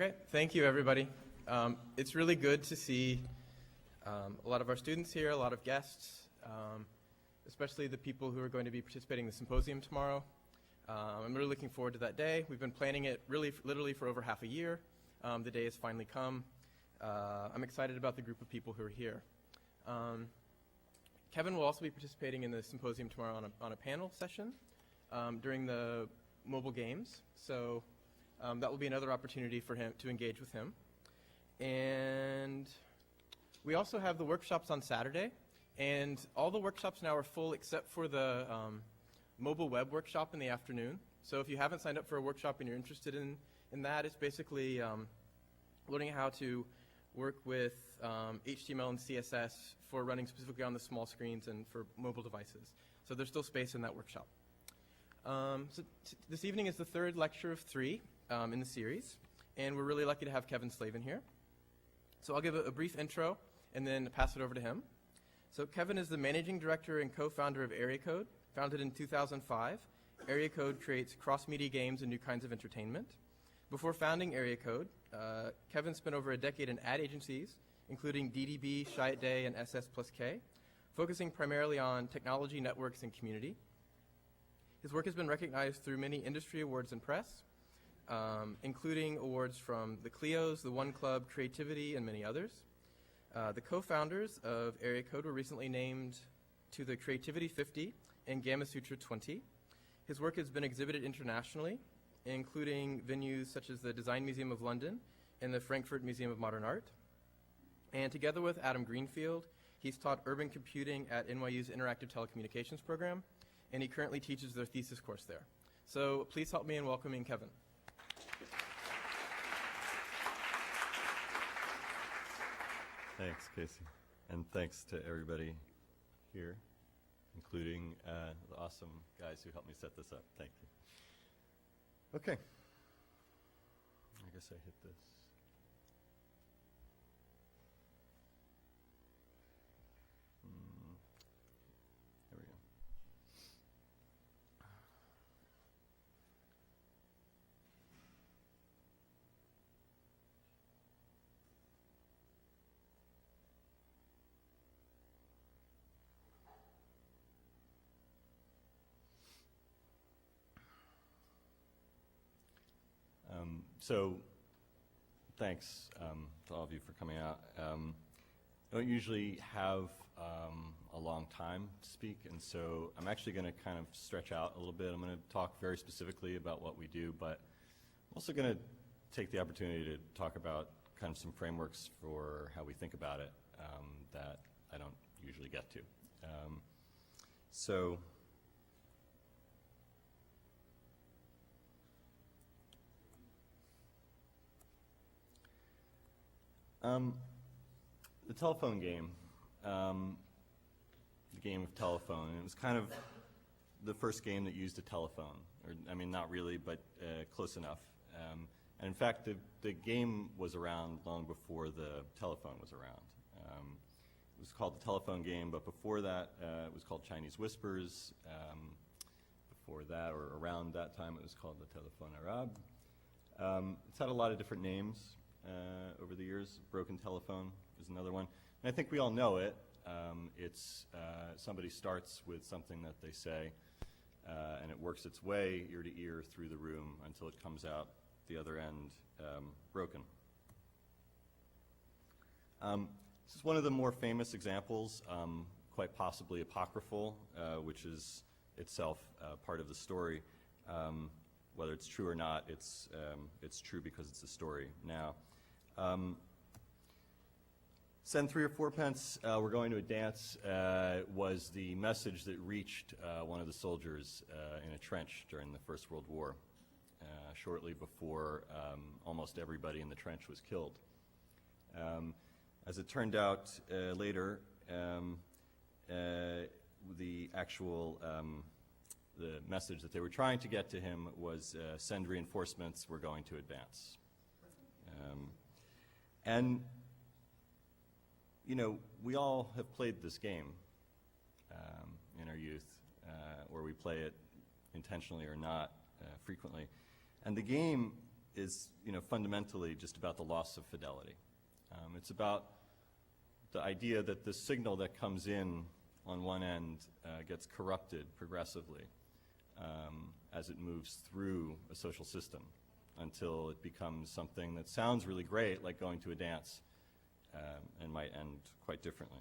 Okay, thank you, everybody. It's really good to see a lot of our students here, a lot of guests, especially the people who are going to be participating in the symposium tomorrow. I'm really looking forward to that day. We've been planning it literally for over half a year. The day has finally come. I'm excited about the group of people who are here. Kevin will also be participating in the symposium tomorrow on a panel session during the mobile games. So that will be another opportunity for him to engage with him. And we also have the workshops on Saturday. And all the workshops now are full except for the mobile web workshop in the afternoon. So if you haven't signed up for a workshop and you're interested in that, it's basically learning how to work with HTML and CSS for running specifically on the small screens and for mobile devices. So there's still space in that workshop. So this evening is the third lecture of 3 in the series, and we're really lucky to have Kevin Slavin here. So I'll give a brief intro and then pass it over to him. So Kevin is the managing director and co-founder of Area Code. Founded in 2005, Area Code creates cross-media games and new kinds of entertainment. Before founding Area Code, Kevin spent over a decade in ad agencies, including DDB, Chiat Day, and SS+K, focusing primarily on technology, networks, and community. His work has been recognized through many industry awards and press, including awards from the Clios, the One Club, Creativity, and many others. The co-founders of Area Code were recently named to the Creativity 50 and Gamma Sutra 20. His work has been exhibited internationally, including venues such as the Design Museum of London and the Frankfurt Museum of Modern Art. And together with Adam Greenfield, he's taught urban computing at NYU's Interactive Telecommunications program, and he currently teaches their thesis course there. So please help me in welcoming Kevin. Thanks, Casey. And thanks to everybody here, including the awesome guys who helped me set this up. Thank you. Okay. I guess I hit this. There we go. So thanks to all of you for coming out. I don't usually have a long time to speak, and so I'm actually going to kind of stretch out a little bit. I'm going to talk very specifically about what we do, but I'm also going to take the opportunity to talk about kind of some frameworks for how we think about it that I don't usually get to. The telephone game, the game of telephone, it was kind of the first game that used a telephone. Or, I mean, not really, but close enough. And in fact, the game was around long before the telephone was around. It was called the telephone game, but before that, it was called Chinese Whispers. Before that, or around that time, it was called the Téléphone Arabe. It's had a lot of different names over the years. Broken Telephone is another one. And I think we all know it. It's somebody starts with something that they say, and it works its way ear to ear through the room until it comes out the other end broken. This is one of the more famous examples, quite possibly apocryphal, which is itself part of the story. Whether it's true or not, it's true because it's a story now. Send 3 or 4 pence, we're going to a dance, was the message that reached one of the soldiers in a trench during the First World War, shortly before almost everybody in the trench was killed. As it turned out later, the actual the message that they were trying to get to him was send reinforcements, we're going to advance. And, you know, we all have played this game in our youth, or we play it intentionally or not frequently. And the game is, fundamentally just about the loss of fidelity. It's about the idea that the signal that comes in on one end gets corrupted progressively as it moves through a social system until it becomes something that sounds really great, like going to a dance, and might end quite differently.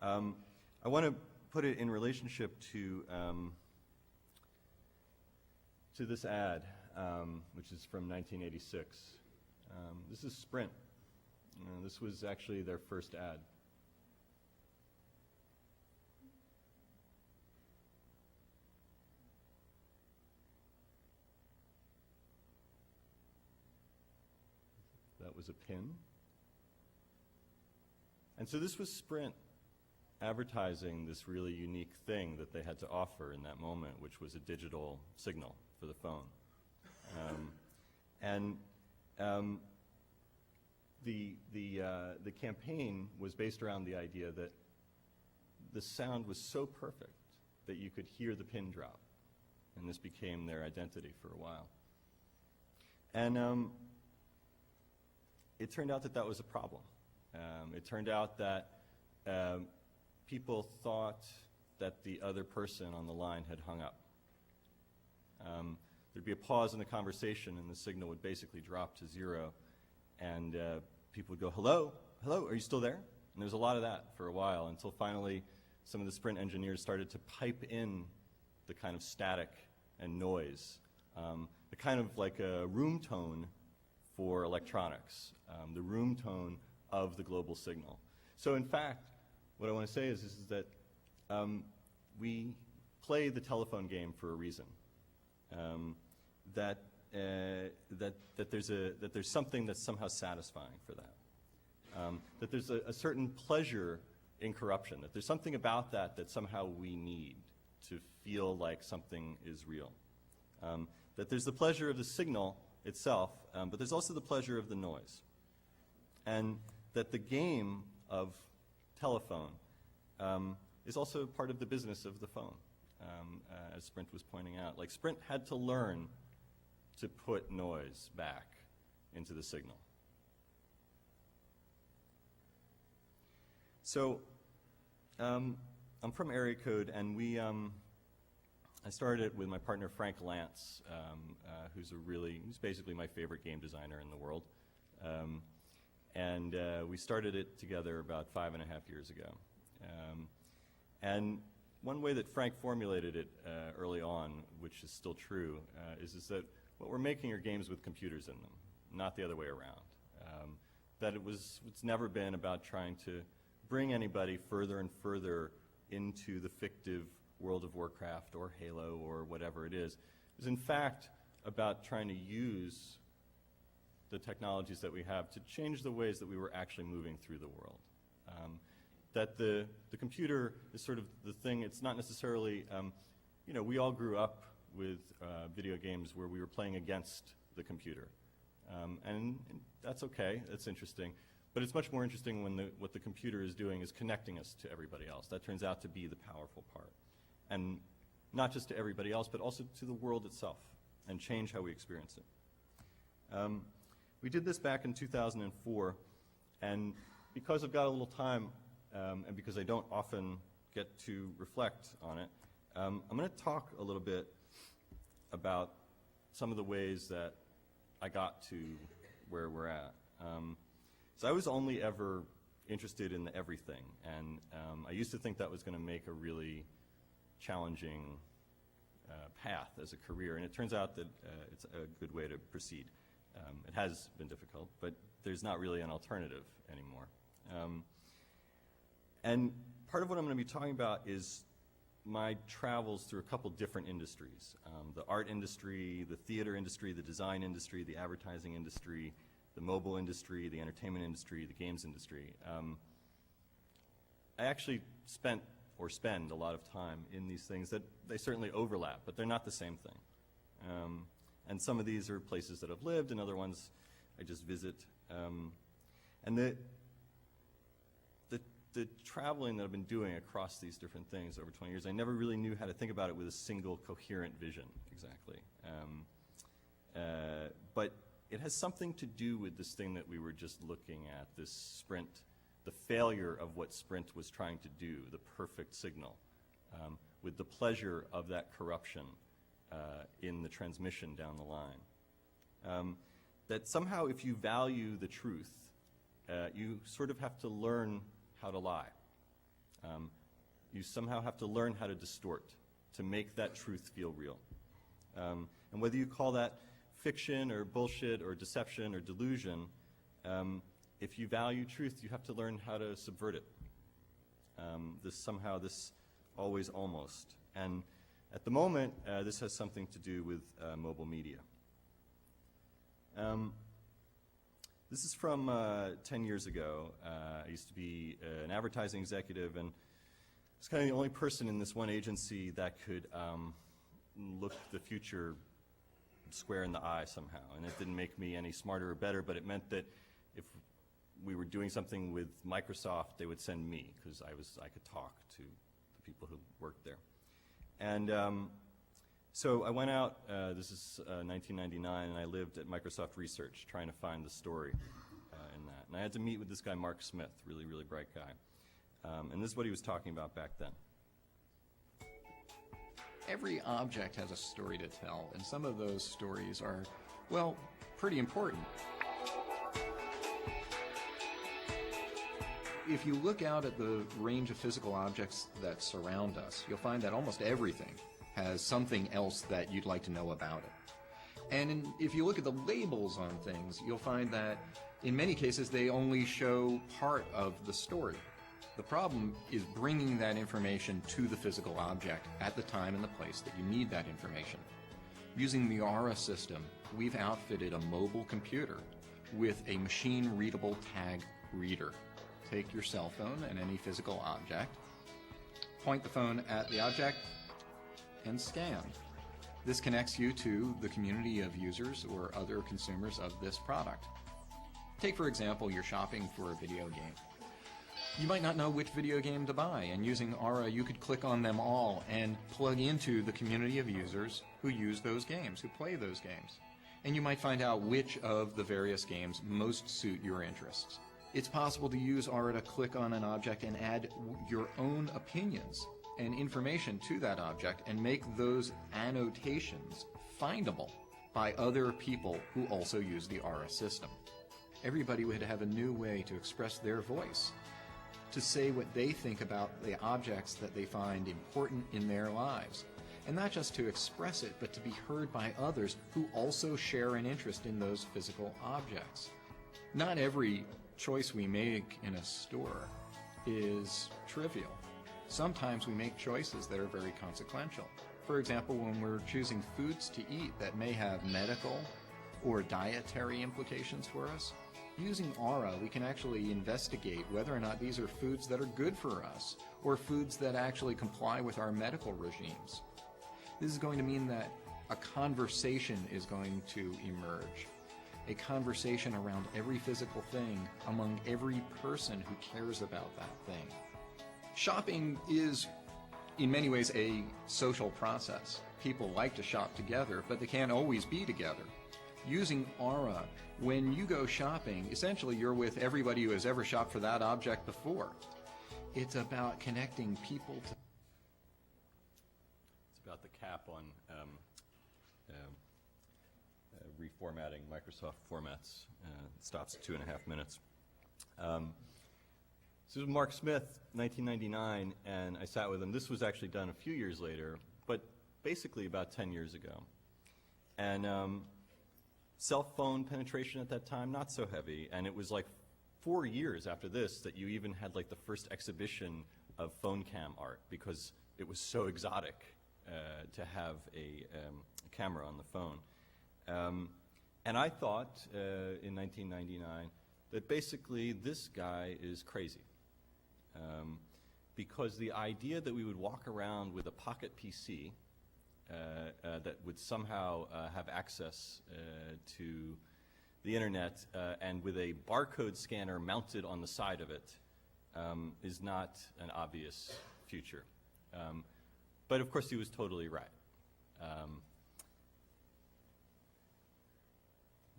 I want to put it in relationship to this ad, which is from 1986. This is Sprint. This was actually their first ad. That was a pin. And so this was Sprint advertising this really unique thing that they had to offer in that moment, which was a digital signal for the phone. The campaign was based around the idea that the sound was so perfect that you could hear the pin drop, and this became their identity for a while. And it turned out that that was a problem. It turned out that people thought that the other person on the line had hung up. There'd be a pause in the conversation, and the signal would basically drop to zero, and people would go, hello, hello, are you still there? And there was a lot of that for a while, until finally some of the Sprint engineers started to pipe in the kind of static and noise, the kind of like a room tone for electronics, the room tone of the global signal. So in fact, what I want to say is that we play the telephone game for a reason. That there's something that's somehow satisfying for that. That there's a certain pleasure in corruption. That there's something about that that somehow we need to feel like something is real. That there's the pleasure of the signal itself, but there's also the pleasure of the noise. And that the game of telephone is also part of the business of the phone, as Sprint was pointing out. Like, Sprint had to learn to put noise back into the signal. So I'm from Area Code, and I started it with my partner Frank Lantz, who's basically my favorite game designer in the world. And we started it together about 5.5 years ago. And one way that Frank formulated it early on, which is still true, is that what we're making are games with computers in them, not the other way around. That it's never been about trying to bring anybody further and further into the fictive World of Warcraft or Halo or whatever it is. It's in fact about trying to use the technologies that we have to change the ways that we were actually moving through the world. That the computer is sort of the thing, it's not necessarily, we all grew up with video games where we were playing against the computer. And that's okay, that's interesting. But it's much more interesting when what the computer is doing is connecting us to everybody else. That turns out to be the powerful part. And not just to everybody else, but also to the world itself, and change how we experience it. We did this back in 2004, and because I've got a little time, and because I don't often get to reflect on it, I'm going to talk a little bit about some of the ways that I got to where we're at. So I was only ever interested in the everything, and I used to think that was going to make a really challenging path as a career, and it turns out that it's a good way to proceed. It has been difficult, but there's not really an alternative anymore. And part of what I'm going to be talking about is my travels through a couple different industries. The art industry, the theater industry, the design industry, the advertising industry, the mobile industry, the entertainment industry, the games industry. I actually spend a lot of time in these things that they certainly overlap, but they're not the same thing. And some of these are places that I've lived, and other ones I just visit. And the traveling that I've been doing across these different things over 20 years, I never really knew how to think about it with a single coherent vision, exactly. But it has something to do with this thing that we were just looking at, this Sprint, the failure of what Sprint was trying to do, the perfect signal, with the pleasure of that corruption in the transmission down the line. That somehow if you value the truth, you sort of have to learn how to lie. You somehow have to learn how to distort, to make that truth feel real. And whether you call that fiction or bullshit or deception or delusion, if you value truth, you have to learn how to subvert it. This always almost. And at the moment, this has something to do with mobile media. This is from 10 years ago. I used to be an advertising executive, and I was kind of the only person in this one agency that could look the future square in the eye somehow. And it didn't make me any smarter or better, but it meant that if we were doing something with Microsoft, they would send me, because I could talk to the people who worked there. And so I went out, this is 1999, and I lived at Microsoft Research trying to find the story in that. And I had to meet with this guy, Mark Smith, really, really bright guy. And this is what he was talking about back then. Every object has a story to tell, and some of those stories are, well, pretty important. If you look out at the range of physical objects that surround us, you'll find that almost everything has something else that you'd like to know about it. And if you look at the labels on things, you'll find that in many cases they only show part of the story. The problem is bringing that information to the physical object at the time and the place that you need that information. Using the Aura system, we've outfitted a mobile computer with a machine-readable tag reader. Take your cell phone and any physical object, point the phone at the object, and scan. This connects you to the community of users or other consumers of this product. Take, for example, you're shopping for a video game. You might not know which video game to buy, and using Aura, you could click on them all and plug into the community of users who use those games, who play those games. And you might find out which of the various games most suit your interests. It's possible to use Aura to click on an object and add your own opinions and information to that object and make those annotations findable by other people who also use the Aura system. Everybody would have a new way to express their voice, to say what they think about the objects that they find important in their lives. And not just to express it, but to be heard by others who also share an interest in those physical objects. Not every choice we make in a store is trivial. Sometimes we make choices that are very consequential. For example, when we're choosing foods to eat that may have medical or dietary implications for us, using Aura, we can actually investigate whether or not these are foods that are good for us or foods that actually comply with our medical regimes. This is going to mean that a conversation is going to emerge, a conversation around every physical thing among every person who cares about that thing. Shopping is, in many ways, a social process. People like to shop together, but they can't always be together. Using Aura, when you go shopping, essentially you're with everybody who has ever shopped for that object before. It's about connecting people to... It's about the cap on reformatting Microsoft formats. It stops at 2.5 minutes. This was Mark Smith, 1999, and I sat with him. This was actually done a few years later, but basically about 10 years ago. And cell phone penetration at that time, not so heavy, and it was like 4 years after this that you even had like the first exhibition of phone cam art, because it was so exotic to have a camera on the phone. And I thought in 1999 that basically this guy is crazy. Because the idea that we would walk around with a pocket PC that would somehow have access to the internet and with a barcode scanner mounted on the side of it is not an obvious future. But of course he was totally right.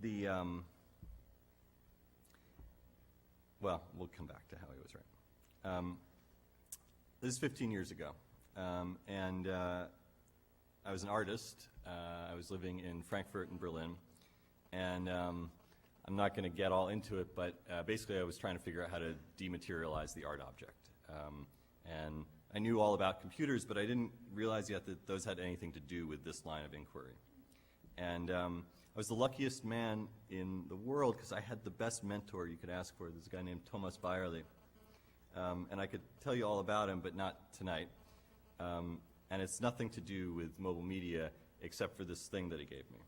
the well, we'll come back to how he was right. This is 15 years ago, and I was an artist. I was living in Frankfurt and Berlin, and I'm not going to get all into it, but basically I was trying to figure out how to dematerialize the art object. And I knew all about computers, but I didn't realize yet that those had anything to do with this line of inquiry. And I was the luckiest man in the world because I had the best mentor you could ask for. There's a guy named Thomas Bayerle. And I could tell you all about him, but not tonight. And it's nothing to do with mobile media except for this thing that he gave me.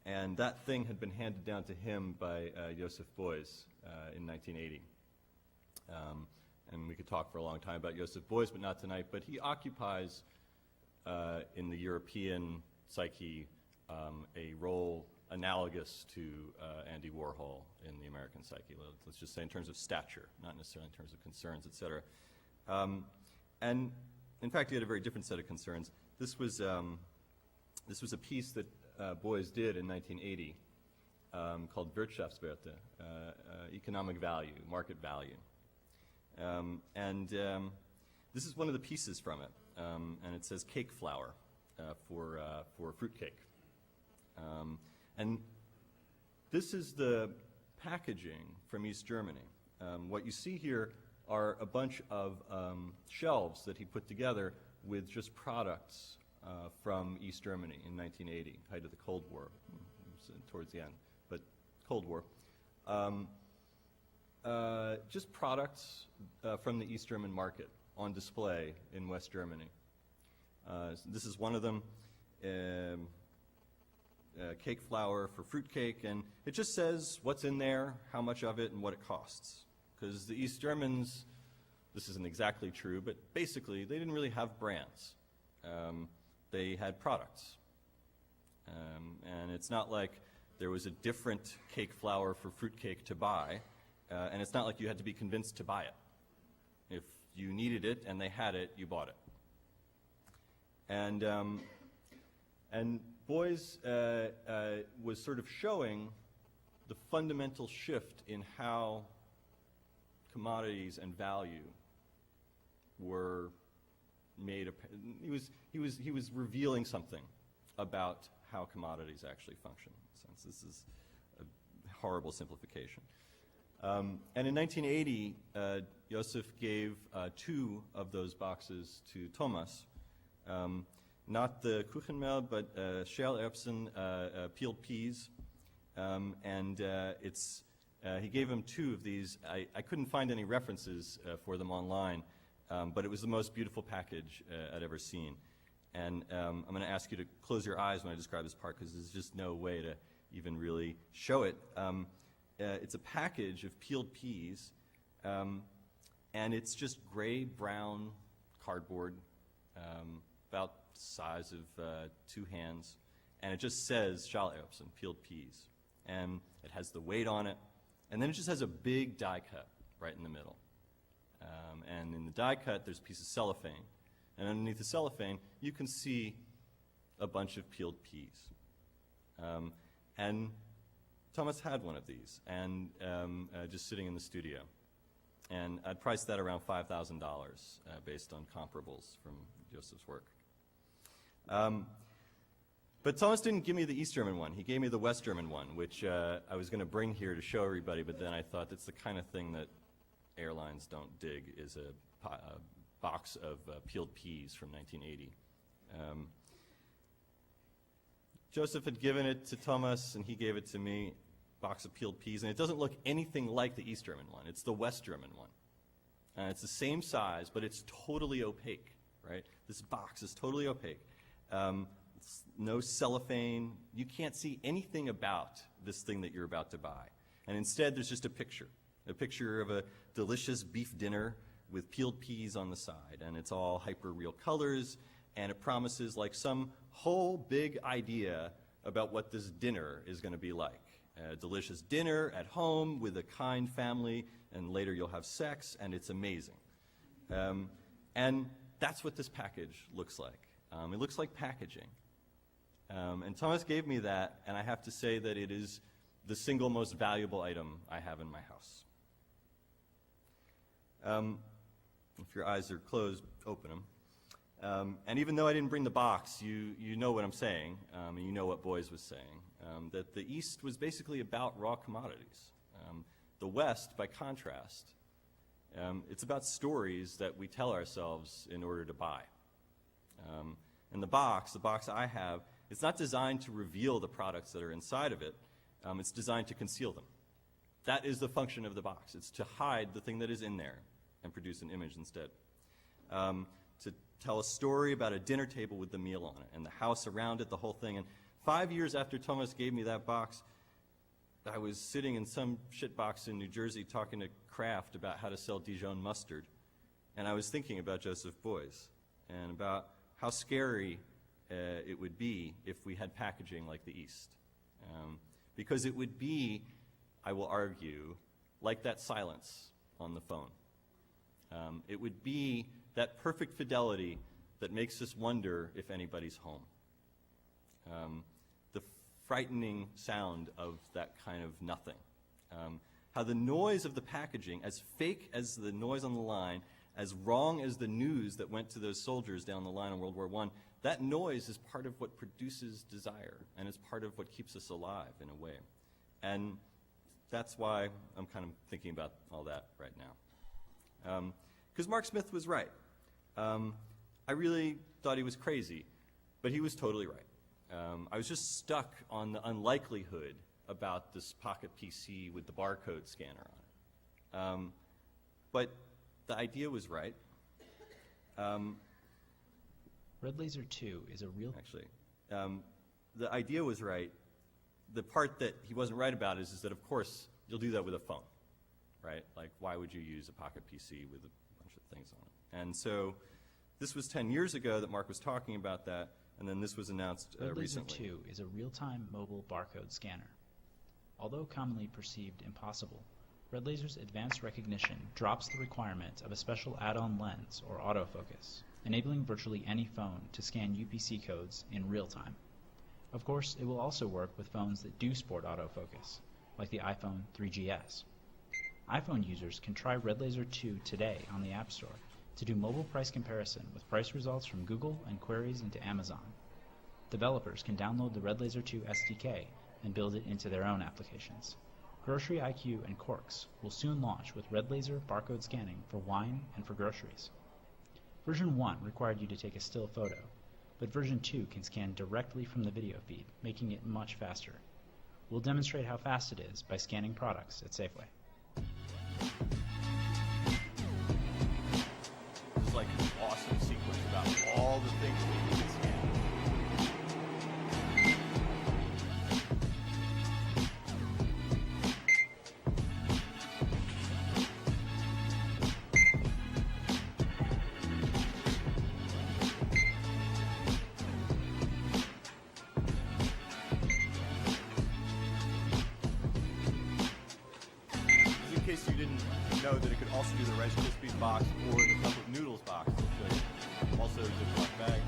And that thing had been handed down to him by Joseph Beuys in 1980. And we could talk for a long time about Joseph Beuys, but not tonight. But he occupies, in the European psyche, a role analogous to Andy Warhol in the American psyche. Let's just say in terms of stature, not necessarily in terms of concerns, et cetera. And in fact, he had a very different set of concerns. This was a piece that Beuys did in 1980 called Wirtschaftswerte, economic value, market value. And this is one of the pieces from it, and it says cake flour for fruit cake. And this is the packaging from East Germany. What you see here are a bunch of shelves that he put together with just products from East Germany in 1980, height of the Cold War, towards the end, but Cold War. Just products from the East German market on display in West Germany. This is one of them, cake flour for fruit cake, and it just says what's in there, how much of it, and what it costs. Because the East Germans, this isn't exactly true, but basically they didn't really have brands. They had products. And it's not like there was a different cake flour for fruit cake to buy, and it's not like you had to be convinced to buy it. If you needed it and they had it, you bought it. And Beuys was sort of showing the fundamental shift in how commodities and value were made. He was revealing something about how commodities actually function. In a sense, this is a horrible simplification. And in 1980, Joseph gave 2 of those boxes to Thomas. Not the Kuchenmehl, but Schälerbsen, peeled peas. And he gave him 2 of these. I couldn't find any references for them online, but it was the most beautiful package I'd ever seen. And I'm going to ask you to close your eyes when I describe this part, because there's just no way to even really show it. It's a package of peeled peas, and it's just gray-brown cardboard, about the size of 2 hands, and it just says Schälerbsen, peeled peas. And it has the weight on it, and then it just has a big die cut right in the middle. And in the die cut, there's a piece of cellophane. And underneath the cellophane, you can see a bunch of peeled peas. And Thomas had one of these, and just sitting in the studio. And I'd priced that around $5,000 based on comparables from Joseph's work. But Thomas didn't give me the East German one. He gave me the West German one, which I was going to bring here to show everybody, but then I thought that's the kind of thing that airlines don't dig, is a box of peeled peas from 1980. Joseph had given it to Thomas, and he gave it to me, box of peeled peas, and it doesn't look anything like the East German one. It's the West German one. It's the same size, but it's totally opaque, right? This box is totally opaque. No cellophane. You can't see anything about this thing that you're about to buy. And instead, there's just a picture of a delicious beef dinner with peeled peas on the side. And it's all hyper-real colors, and it promises like some whole big idea about what this dinner is going to be like. A delicious dinner at home with a kind family, and later you'll have sex, and it's amazing. And that's what this package looks like. It looks like packaging. And Thomas gave me that, and I have to say that it is the single most valuable item I have in my house. If your eyes are closed, open them. And even though I didn't bring the box, you know what I'm saying, and you know what Boys was saying, that the East was basically about raw commodities. The West, by contrast, it's about stories that we tell ourselves in order to buy. And the box I have, it's not designed to reveal the products that are inside of it. It's designed to conceal them. That is the function of the box. It's to hide the thing that is in there and produce an image instead. To tell a story about a dinner table with the meal on it and the house around it, the whole thing. And 5 years after Thomas gave me that box, I was sitting in some shit box in New Jersey talking to Kraft about how to sell Dijon mustard. And I was thinking about Joseph Beuys and about how scary it would be if we had packaging like the East. Because it would be, I will argue, like that silence on the phone. It would be that perfect fidelity that makes us wonder if anybody's home. The frightening sound of that kind of nothing. How the noise of the packaging, as fake as the noise on the line, as wrong as the news that went to those soldiers down the line in World War I, that noise is part of what produces desire, and it's part of what keeps us alive in a way. And that's why I'm kind of thinking about all that right now. Because Mark Smith was right. I really thought he was crazy, but he was totally right. I was just stuck on the unlikelihood about this pocket PC with the barcode scanner on it. But the idea was right. Red Laser 2 is a real... Actually, the idea was right. The part that he wasn't right about is that, of course, you'll do that with a phone, right? Like, why would you use a pocket PC with a bunch of things on it? And so this was 10 years ago that Mark was talking about that, and then this was announced Red Laser recently. 2 is a real-time mobile barcode scanner. Although commonly perceived impossible, Red Laser's advanced recognition drops the requirement of a special add-on lens or autofocus, enabling virtually any phone to scan UPC codes in real time. Of course, it will also work with phones that do sport autofocus, like the iPhone 3GS. iPhone users can try Red Laser 2 today on the App Store to do mobile price comparison with price results from Google and queries into Amazon. Developers can download the Red Laser 2 SDK and build it into their own applications. Grocery IQ and Quarks will soon launch with Red Laser barcode scanning for wine and for groceries. Version 1 required you to take a still photo, but version 2 can scan directly from the video feed, making it much faster. We'll demonstrate how fast it is by scanning products at Safeway. It's like an awesome sequence about all the things that you can scan. In case you didn't know that it could also do the Rice Krispies box or the cup of noodles box, which also a Ziploc bag.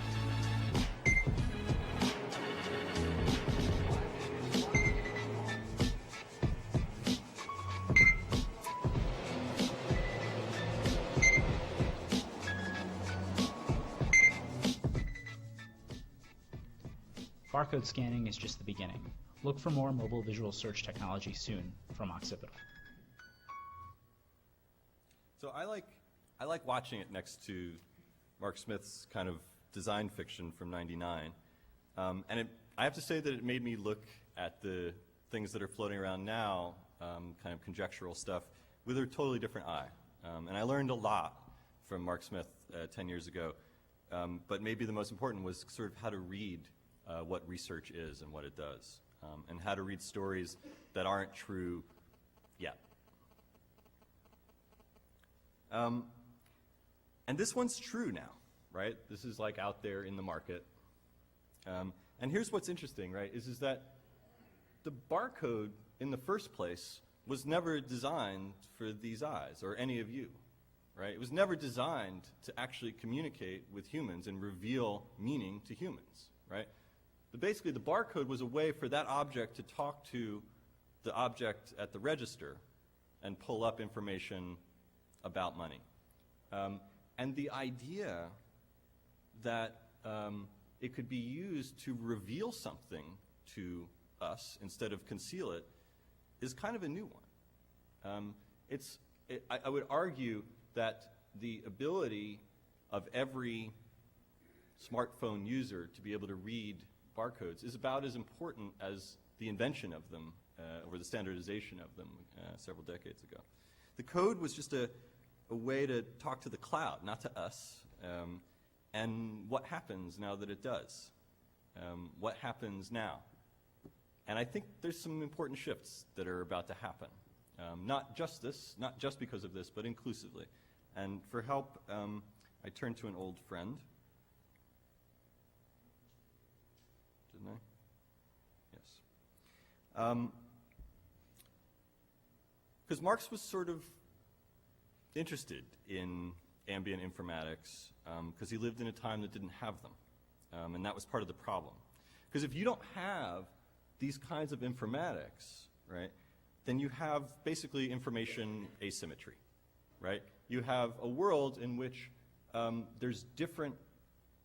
Barcode scanning is just the beginning. Look for more mobile visual search technology soon from Occipital. So I like watching it next to Mark Smith's kind of design fiction from '99, and I have to say that it made me look at the things that are floating around now, kind of conjectural stuff, with a totally different eye. And I learned a lot from Mark Smith 10 years ago, but maybe the most important was sort of how to read what research is and what it does, and how to read stories that aren't true yet. And this one's true now, right? This is like out there in the market. And here's what's interesting, right, is that the barcode in the first place was never designed for these eyes or any of you, right? It was never designed to actually communicate with humans and reveal meaning to humans, right? Basically, the barcode was a way for that object to talk to the object at the register and pull up information about money. And the idea that it could be used to reveal something to us instead of conceal it is kind of a new one. I would argue that the ability of every smartphone user to be able to read barcodes is about as important as the invention of them or the standardization of them several decades ago. The code was just a way to talk to the cloud, not to us. And what happens now that it does? What happens now? And I think there's some important shifts that are about to happen. Not just because of this, but inclusively. And for help, I turn to an old friend. Didn't I? Yes. Because Marx was sort of interested in ambient informatics because he lived in a time that didn't have them. And that was part of the problem. Because if you don't have these kinds of informatics, right, then you have basically information asymmetry, right? You have a world in which there's different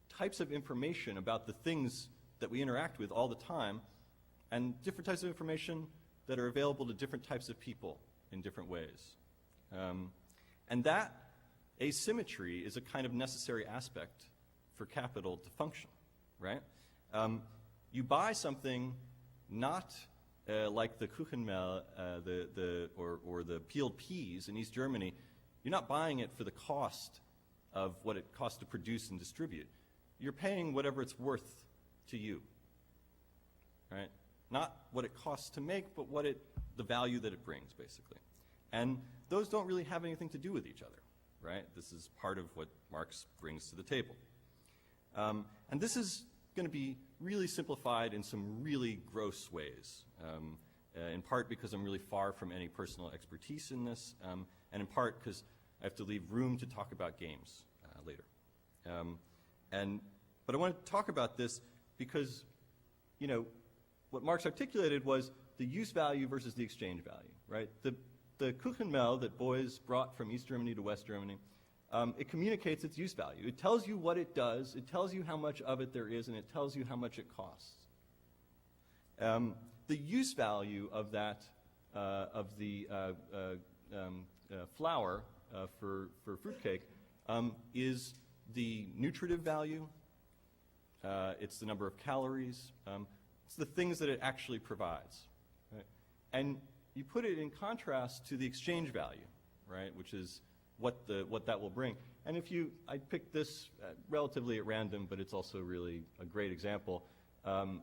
types of information about the things that we interact with all the time, and different types of information that are available to different types of people in different ways. And that asymmetry is a kind of necessary aspect for capital to function, right? You buy something not like the Kuchenmehl or the peeled peas in East Germany. You're not buying it for the cost of what it costs to produce and distribute. You're paying whatever it's worth to you, right? Not what it costs to make, but the value that it brings, basically. And those don't really have anything to do with each other, right? This is part of what Marx brings to the table. And this is going to be really simplified in some really gross ways, in part because I'm really far from any personal expertise in this, and in part because I have to leave room to talk about games later. But I want to talk about this because, what Marx articulated was the use value versus the exchange value, right? The Kuchenmehl that boys brought from East Germany to West Germany, it communicates its use value. It tells you what it does, it tells you how much of it there is, and it tells you how much it costs. The use value of that, of the flour for fruitcake, is the nutritive value, it's the number of calories, it's the things that it actually provides. Right? And you put it in contrast to the exchange value, right, which is what that will bring. And I picked this relatively at random, but it's also really a great example.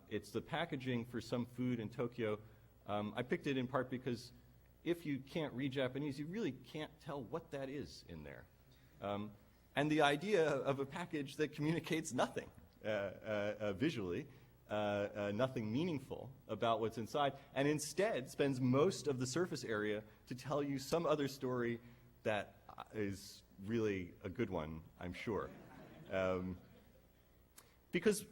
It's the packaging for some food in Tokyo. I picked it in part because if you can't read Japanese, you really can't tell what that is in there. And the idea of a package that communicates nothing visually, nothing meaningful about what's inside, and instead spends most of the surface area to tell you some other story that is really a good one, I'm sure. Because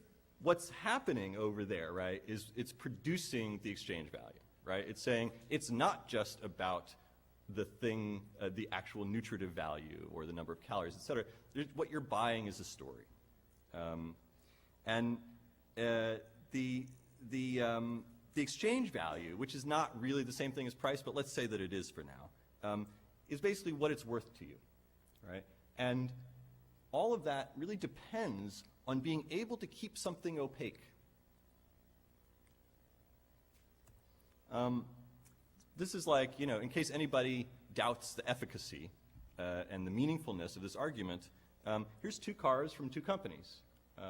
what's happening over there, right, is it's producing the exchange value, right? It's saying it's not just about the thing, the actual nutritive value or the number of calories, et cetera. What you're buying is a story. The exchange value, which is not really the same thing as price, but let's say that it is for now, is basically what it's worth to you, right? And all of that really depends on being able to keep something opaque. This is like, in case anybody doubts the efficacy and the meaningfulness of this argument, here's two cars from two companies.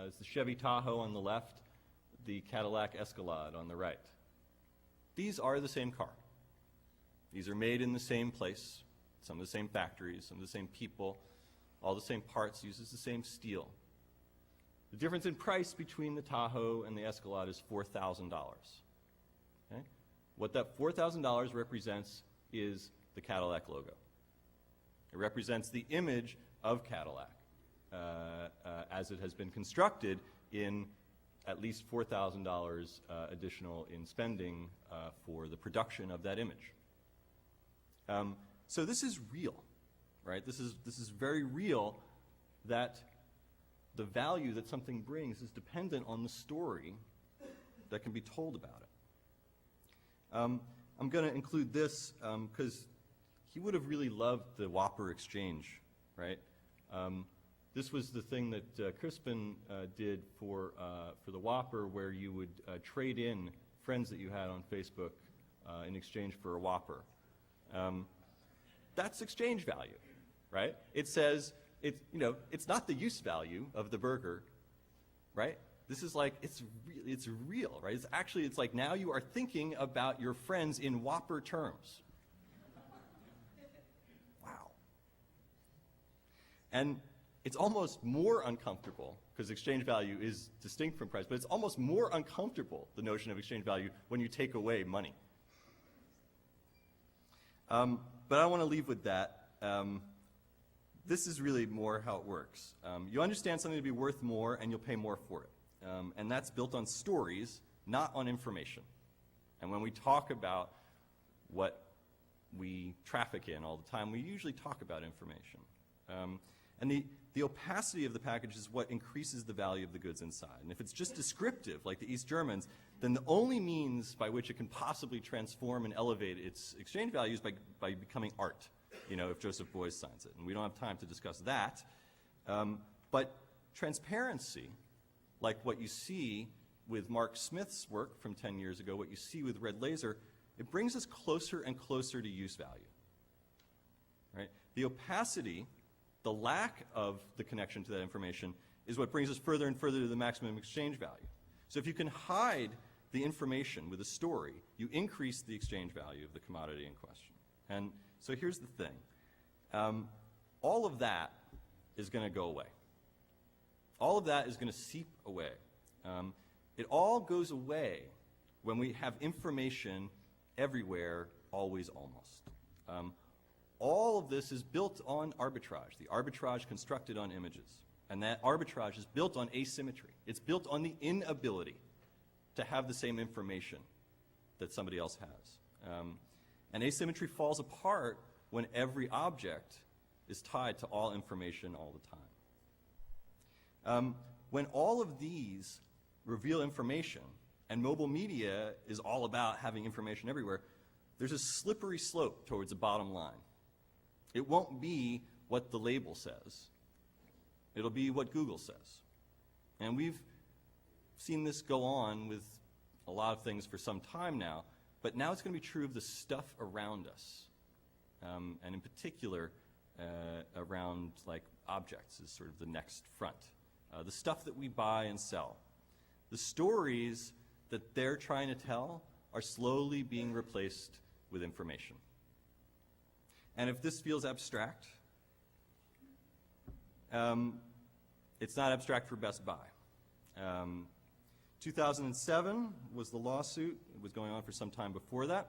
It's the Chevy Tahoe on the left, the Cadillac Escalade on the right. These are the same car. These are made in the same place, some of the same factories, some of the same people, all the same parts, uses the same steel. The difference in price between the Tahoe and the Escalade is $4,000. Okay? What that $4,000 represents is the Cadillac logo. It represents the image of Cadillac as it has been constructed in at least $4,000 additional in spending for the production of that image. So this is real, right? This is very real, that the value that something brings is dependent on the story that can be told about it. I'm going to include this because he would have really loved the Whopper exchange, right? This was the thing that Crispin did for the Whopper, where you would trade in friends that you had on Facebook in exchange for a Whopper. That's exchange value, right? It says, it's not the use value of the burger, right? This is like, it's real, right? It's like now you are thinking about your friends in Whopper terms. Wow. And it's almost more uncomfortable, because exchange value is distinct from price, but it's almost more uncomfortable, the notion of exchange value, when you take away money. But I want to leave with that. This is really more how it works. You understand something to be worth more, and you'll pay more for it. And that's built on stories, not on information. And when we talk about what we traffic in all the time, we usually talk about information. And the opacity of the package is what increases the value of the goods inside. And if it's just descriptive, like the East Germans, then the only means by which it can possibly transform and elevate its exchange value is by becoming art, if Joseph Beuys signs it. And we don't have time to discuss that. But transparency, like what you see with Mark Smith's work from 10 years ago, what you see with Red Laser, it brings us closer and closer to use value. Right? The opacity, the lack of the connection to that information, is what brings us further and further to the maximum exchange value. So if you can hide the information with a story, you increase the exchange value of the commodity in question. And so here's the thing. All of that is going to go away. All of that is going to seep away. It all goes away when we have information everywhere, always, almost. All of this is built on arbitrage, the arbitrage constructed on images. And that arbitrage is built on asymmetry. It's built on the inability to have the same information that somebody else has. And asymmetry falls apart when every object is tied to all information all the time. When all of these reveal information, and mobile media is all about having information everywhere, there's a slippery slope towards the bottom line. It won't be what the label says. It'll be what Google says. And we've seen this go on with a lot of things for some time now, but now it's going to be true of the stuff around us. And in particular, around like objects is sort of the next front. The stuff that we buy and sell. The stories that they're trying to tell are slowly being replaced with information. And if this feels abstract, it's not abstract for Best Buy. 2007 was the lawsuit. It was going on for some time before that.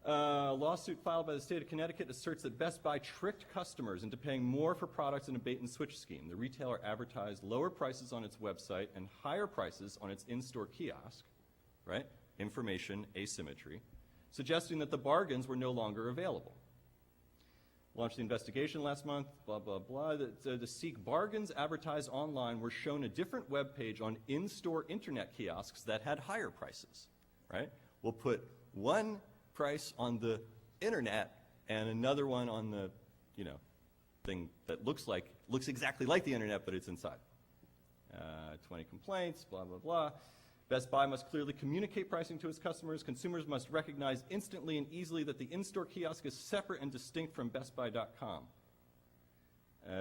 A lawsuit filed by the state of Connecticut asserts that Best Buy tricked customers into paying more for products in a bait-and-switch scheme. The retailer advertised lower prices on its website and higher prices on its in-store kiosk, right? Information asymmetry, suggesting that the bargains were no longer available. Launched the investigation last month, blah, blah, blah. To seek bargains advertised online were shown a different web page on in-store internet kiosks that had higher prices, right? We'll put one price on the internet and another one on the, thing that looks exactly like the internet, but it's inside. 20 complaints, blah, blah, blah. Best Buy must clearly communicate pricing to its customers. Consumers must recognize instantly and easily that the in-store kiosk is separate and distinct from BestBuy.com.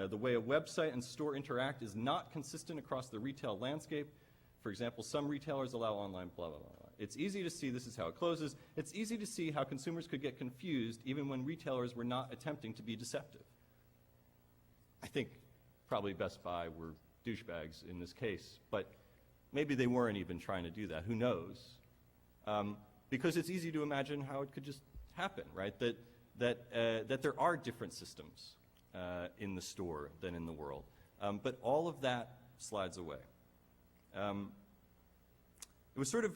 The way a website and store interact is not consistent across the retail landscape. For example, some retailers allow online blah, blah, blah, blah. It's easy to see, this is how it closes, it's easy to see how consumers could get confused even when retailers were not attempting to be deceptive. I think probably Best Buy were douchebags in this case, but maybe they weren't even trying to do that. Who knows? Because it's easy to imagine how it could just happen, right? That there are different systems in the store than in the world. But all of that slides away. It was sort of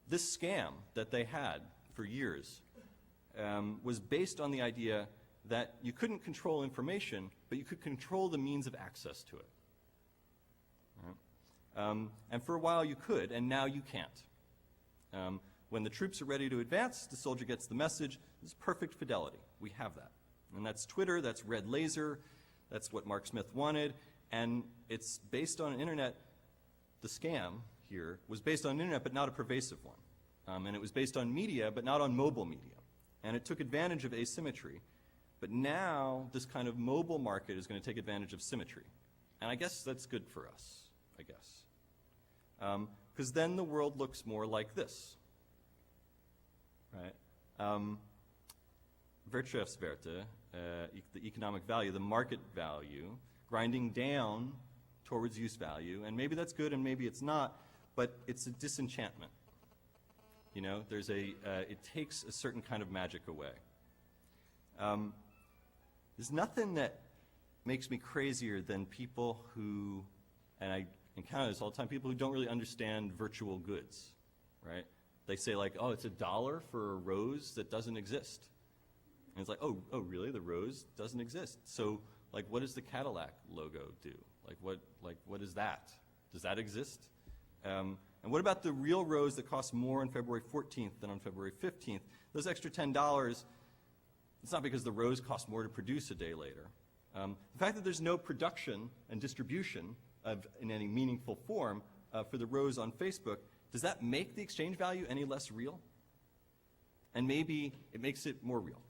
this scam that they had for years was based on the idea that you couldn't control information, but you could control the means of access to it. Right? And for a while you could, and now you can't. When the troops are ready to advance, the soldier gets the message. This is perfect fidelity. We have that. And that's Twitter, that's red laser, that's what Mark Smith wanted, and it's based on an internet. The scam here was based on an internet, but not a pervasive one. And it was based on media, but not on mobile media. And it took advantage of asymmetry. But now this kind of mobile market is going to take advantage of symmetry. And I guess that's good for us, I guess. Because then the world looks more like this. Right? Wirtschaftswerte, the economic value, the market value, grinding down towards use value. And maybe that's good and maybe it's not, but it's a disenchantment. You know, there's it takes a certain kind of magic away. There's nothing that makes me crazier than people who, and I encounter this all the time, people who don't really understand virtual goods, right? They say like, oh, it's $1 for a rose that doesn't exist. And it's like, oh, really? The rose doesn't exist. So, like, what does the Cadillac logo do? What is that? Does that exist? And what about the real rose that costs more on February 14th than on February 15th? Those extra $10, it's not because the rose costs more to produce a day later. The fact that there's no production and distribution in any meaningful form for the rose on Facebook, does that make the exchange value any less real? And maybe it makes it more real.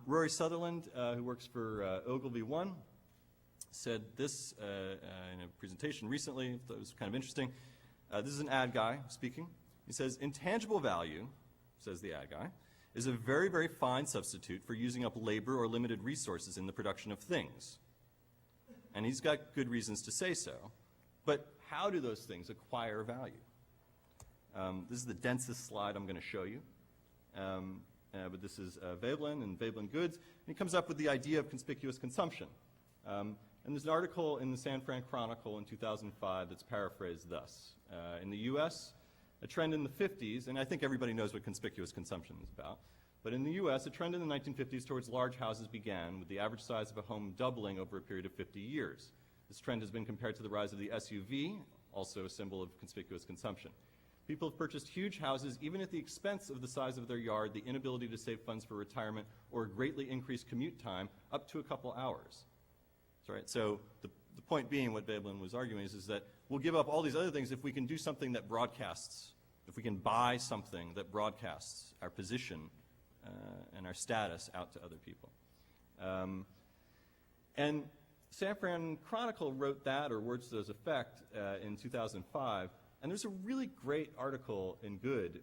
Rory Sutherland, who works for Ogilvy One, said this in a presentation recently. That was kind of interesting. This is an ad guy speaking. He says, intangible value, says the ad guy, is a very, very fine substitute for using up labor or limited resources in the production of things. And he's got good reasons to say so. But how do those things acquire value? This is the densest slide I'm going to show you. But this is Veblen and Veblen Goods. And he comes up with the idea of conspicuous consumption. And there's an article in the San Fran Chronicle in 2005 that's paraphrased thus. In the US, a trend in the 50s, and I think everybody knows what conspicuous consumption is about, but in the US, a trend in the 1950s towards large houses began, with the average size of a home doubling over a period of 50 years. This trend has been compared to the rise of the SUV, also a symbol of conspicuous consumption. People have purchased huge houses even at the expense of the size of their yard, the inability to save funds for retirement, or a greatly increased commute time up to a couple hours. Right? So the point being, what Veblen was arguing is that we'll give up all these other things if we can do something that broadcasts, if we can buy something that broadcasts our position and our status out to other people. And San Fran Chronicle wrote that, or words to those effect, in 2005. And there's a really great article in Good,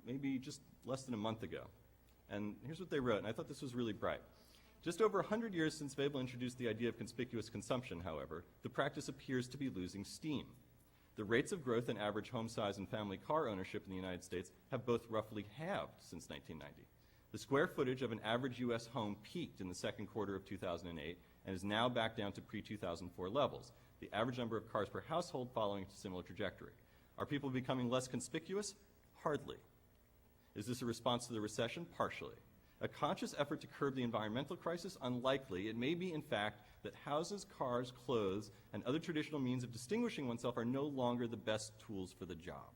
maybe just less than a month ago. And here's what they wrote, and I thought this was really bright. Just over 100 years since Veblen introduced the idea of conspicuous consumption, however, the practice appears to be losing steam. The rates of growth in average home size and family car ownership in the United States have both roughly halved since 1990. The square footage of an average U.S. home peaked in the second quarter of 2008 and is now back down to pre-2004 levels, the average number of cars per household following a similar trajectory. Are people becoming less conspicuous? Hardly. Is this a response to the recession? Partially. A conscious effort to curb the environmental crisis? Unlikely. It may be, in fact, that houses, cars, clothes, and other traditional means of distinguishing oneself are no longer the best tools for the job.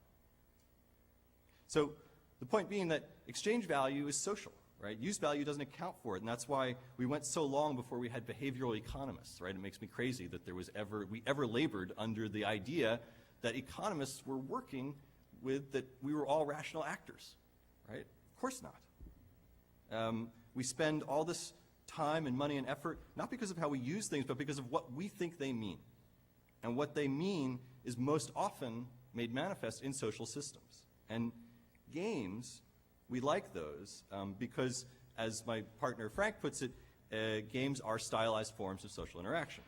So the point being that exchange value is social, right? Use value doesn't account for it, and that's why we went so long before we had behavioral economists, right? It makes me crazy that we ever labored under the idea that economists were working with, that we were all rational actors, right? Of course not. We spend all this time and money and effort, not because of how we use things, but because of what we think they mean. And what they mean is most often made manifest in social systems. And games, we like those because, as my partner Frank puts it, games are stylized forms of social interaction.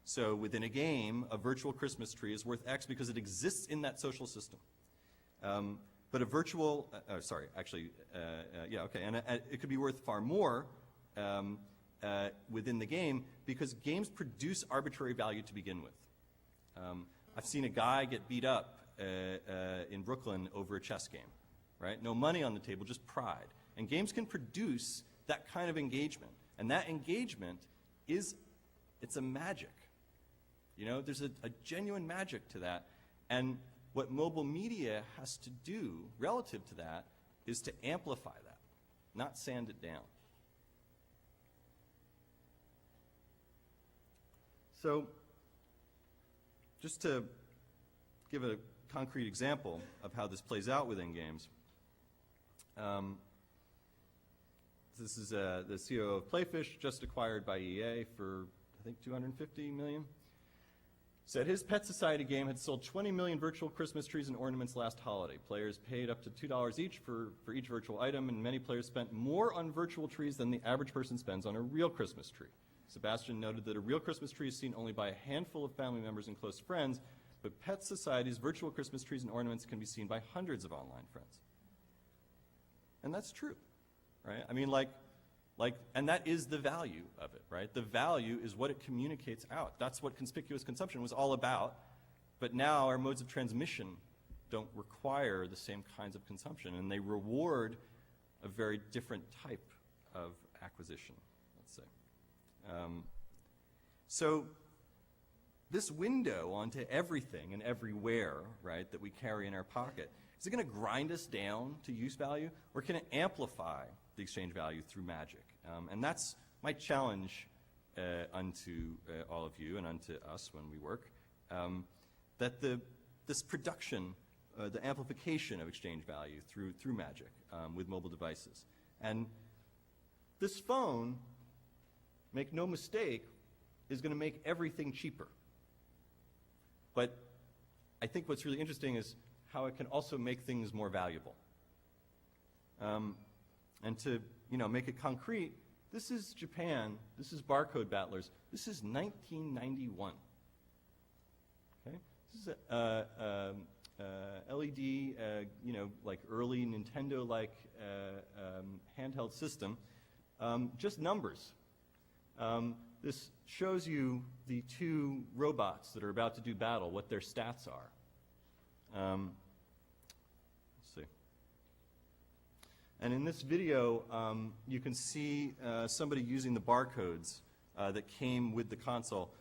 So within a game, a virtual Christmas tree is worth X because it exists in that social system. But a virtual, and it could be worth far more within the game because games produce arbitrary value to begin with. I've seen a guy get beat up in Brooklyn over a chess game, right? No money on the table, just pride. And games can produce that kind of engagement. And that engagement it's a magic. You know, there's a genuine magic to that. And what mobile media has to do relative to that is to amplify that, not sand it down. So, just to give a concrete example of how this plays out within games, this is the CEO of Playfish, just acquired by EA for, I think, $250 million. Said his Pet Society game had sold 20 million virtual Christmas trees and ornaments last holiday. Players paid up to $2 each for each virtual item, and many players spent more on virtual trees than the average person spends on a real Christmas tree. Sebastian noted that a real Christmas tree is seen only by a handful of family members and close friends, but Pet Society's virtual Christmas trees and ornaments can be seen by hundreds of online friends. And that's true, right? I mean, and that is the value of it, right? The value is what it communicates out. That's what conspicuous consumption was all about. But now our modes of transmission don't require the same kinds of consumption, and they reward a very different type of acquisition, let's say. So this window onto everything and everywhere, right, that we carry in our pocket, is it going to grind us down to use value, or can it amplify the exchange value through magic? And that's my challenge unto all of you and unto us when we work, that this production, the amplification of exchange value through magic with mobile devices. And this phone, make no mistake, is going to make everything cheaper. But I think what's really interesting is how it can also make things more valuable. And to make it concrete, this is Japan, this is barcode battlers, this is 1991. Okay? This is a LED, like early Nintendo-like handheld system, just numbers. This shows you the two robots that are about to do battle, what their stats are. Let's see. And in this video, you can see somebody using the barcodes that came with the console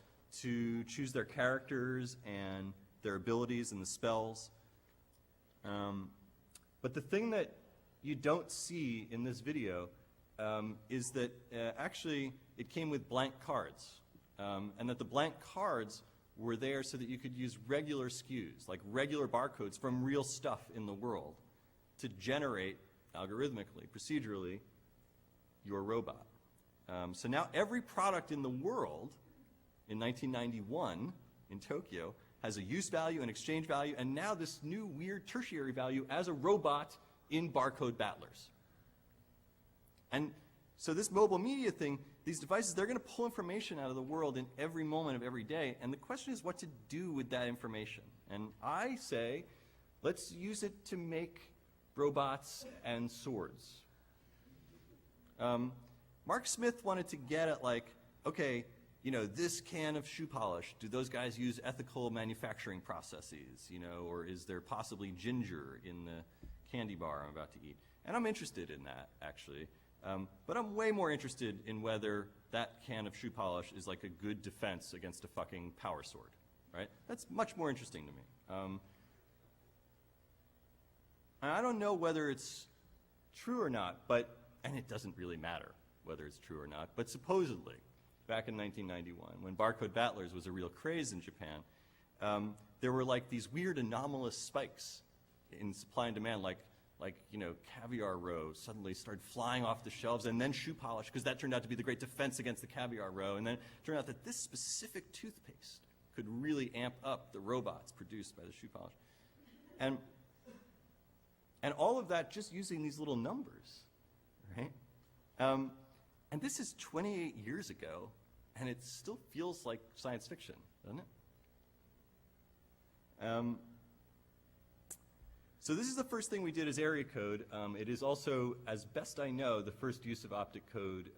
to choose their characters and their abilities and the spells. But the thing that you don't see in this video is that actually it came with blank cards, and that the blank cards were there so that you could use regular SKUs, like regular barcodes from real stuff in the world, to generate algorithmically, procedurally, your robot. So now every product in the world in 1991 in Tokyo has a use value, an exchange value, and now this new weird tertiary value as a robot in barcode battlers. And so this mobile media thing, these devices, they're going to pull information out of the world in every moment of every day, and the question is what to do with that information. And I say, let's use it to make robots and swords. Mark Smith wanted to get at, like, okay, this can of shoe polish, do those guys use ethical manufacturing processes, or is there possibly ginger in the candy bar I'm about to eat? And I'm interested in that, actually. But I'm way more interested in whether that can of shoe polish is like a good defense against a fucking power sword, right? That's much more interesting to me. And I don't know whether it's true or not, and it doesn't really matter whether it's true or not, but supposedly, back in 1991, when barcode battlers was a real craze in Japan, there were like these weird anomalous spikes in supply and demand, like caviar roe suddenly started flying off the shelves, and then shoe polish, because that turned out to be the great defense against the caviar roe, and then it turned out that this specific toothpaste could really amp up the robots produced by the shoe polish. And all of that just using these little numbers, right? And this is 28 years ago, and it still feels like science fiction, doesn't it? So this is the first thing we did as area code. It is also, as best I know, the first use of optic code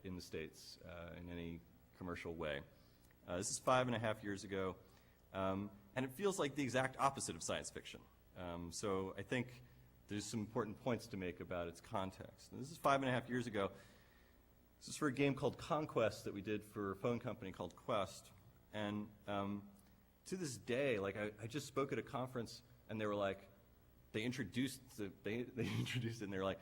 in the States in any commercial way. This is 5.5 years ago. And it feels like the exact opposite of science fiction. So I think there's some important points to make about its context. And this is 5.5 years ago. This is for a game called Conquest that we did for a phone company called Quest. And to this day, like I just spoke at a conference, and they were like, they introduced it, and they were like,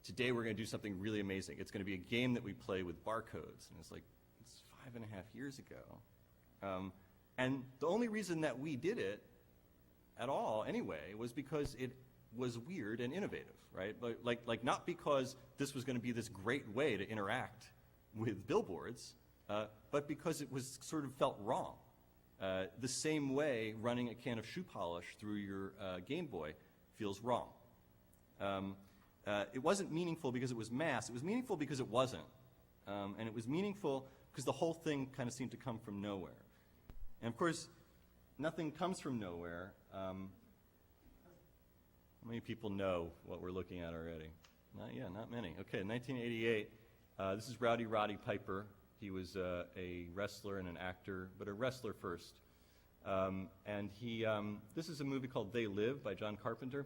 today we're going to do something really amazing. It's going to be a game that we play with barcodes. And it's like, it's 5.5 years ago. And the only reason that we did it at all, anyway, was because it was weird and innovative, right? Like not because this was going to be this great way to interact with billboards, but because it was sort of felt wrong. The same way running a can of shoe polish through your Game Boy feels wrong. It wasn't meaningful because it was mass. It was meaningful because it wasn't. And it was meaningful because the whole thing kind of seemed to come from nowhere. And of course, nothing comes from nowhere. How many people know what we're looking at already? Not many. Okay, 1988. This is Rowdy Roddy Piper. He was a wrestler and an actor, but a wrestler first. And this is a movie called They Live by John Carpenter.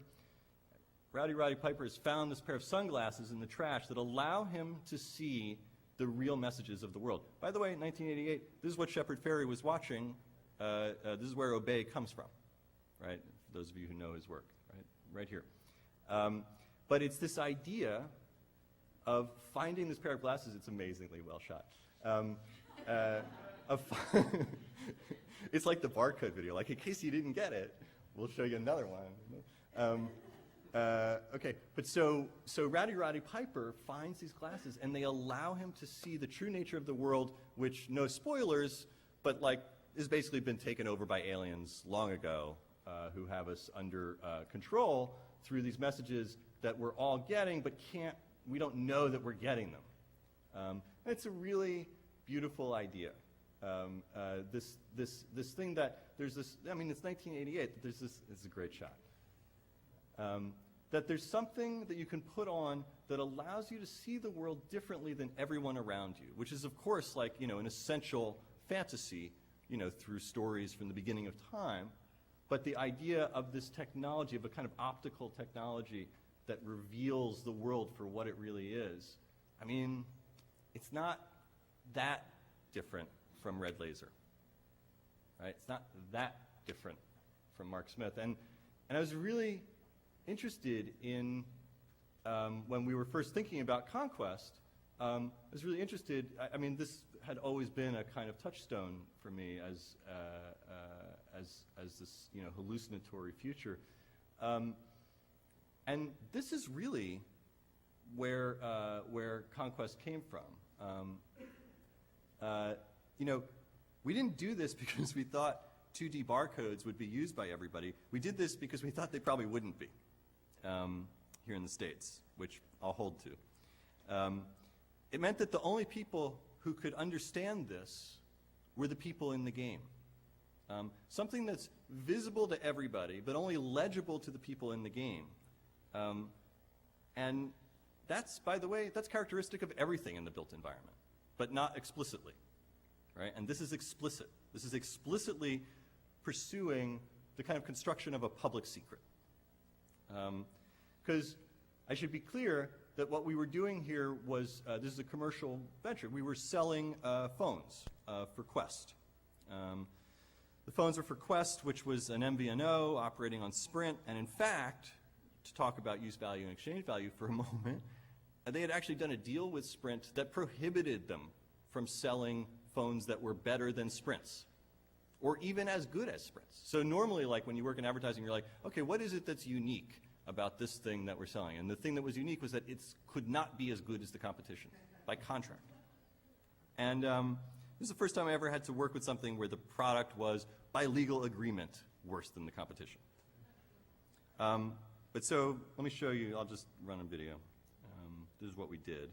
Rowdy Roddy Piper has found this pair of sunglasses in the trash that allow him to see the real messages of the world. By the way, in 1988, this is what Shepard Fairey was watching. This is where Obey comes from, right? For those of you who know his work, right here. But it's this idea of finding this pair of glasses. It's amazingly well shot. It's like the barcode video. Like, in case you didn't get it, we'll show you another one. Okay, but so Rowdy Roddy Piper finds these glasses, and they allow him to see the true nature of the world, which, no spoilers, but like has basically been taken over by aliens long ago, who have us under control through these messages that we're all getting, but we don't know that we're getting them. It's a really beautiful idea. This thing that there's this. I mean, it's 1988. But there's this. It's a great shot. That there's something that you can put on that allows you to see the world differently than everyone around you, which is, of course, like, an essential fantasy, through stories from the beginning of time. But the idea of this technology, of a kind of optical technology that reveals the world for what it really is, I mean, it's not that different from Red Laser, right? It's not that different from Mark Smith. And I was really interested in, when we were first thinking about Conquest, I was really interested, I mean, this had always been a kind of touchstone for me as this, hallucinatory future. And this is really where Conquest came from. We didn't do this because we thought 2D barcodes would be used by everybody. We did this because we thought they probably wouldn't be here in the States, which I'll hold to. It meant that the only people who could understand this were the people in the game. Something that's visible to everybody, but only legible to the people in the game. And that's, by the way, that's characteristic of everything in the built environment, but not explicitly, right? And this is explicit. This is explicitly pursuing the kind of construction of a public secret. Because I should be clear that what we were doing here was, this is a commercial venture. We were selling phones for Quest. The phones were for Quest, which was an MVNO operating on Sprint. And in fact, to talk about use value and exchange value for a moment, they had actually done a deal with Sprint that prohibited them from selling phones that were better than Sprint's, or even as good as Sprint's. So normally, like when you work in advertising, you're like, okay, what is it that's unique about this thing that we're selling? And the thing that was unique was that it could not be as good as the competition by contract. And this is the first time I ever had to work with something where the product was, by legal agreement, worse than the competition. But so let me show you. I'll just run a video. This is what we did.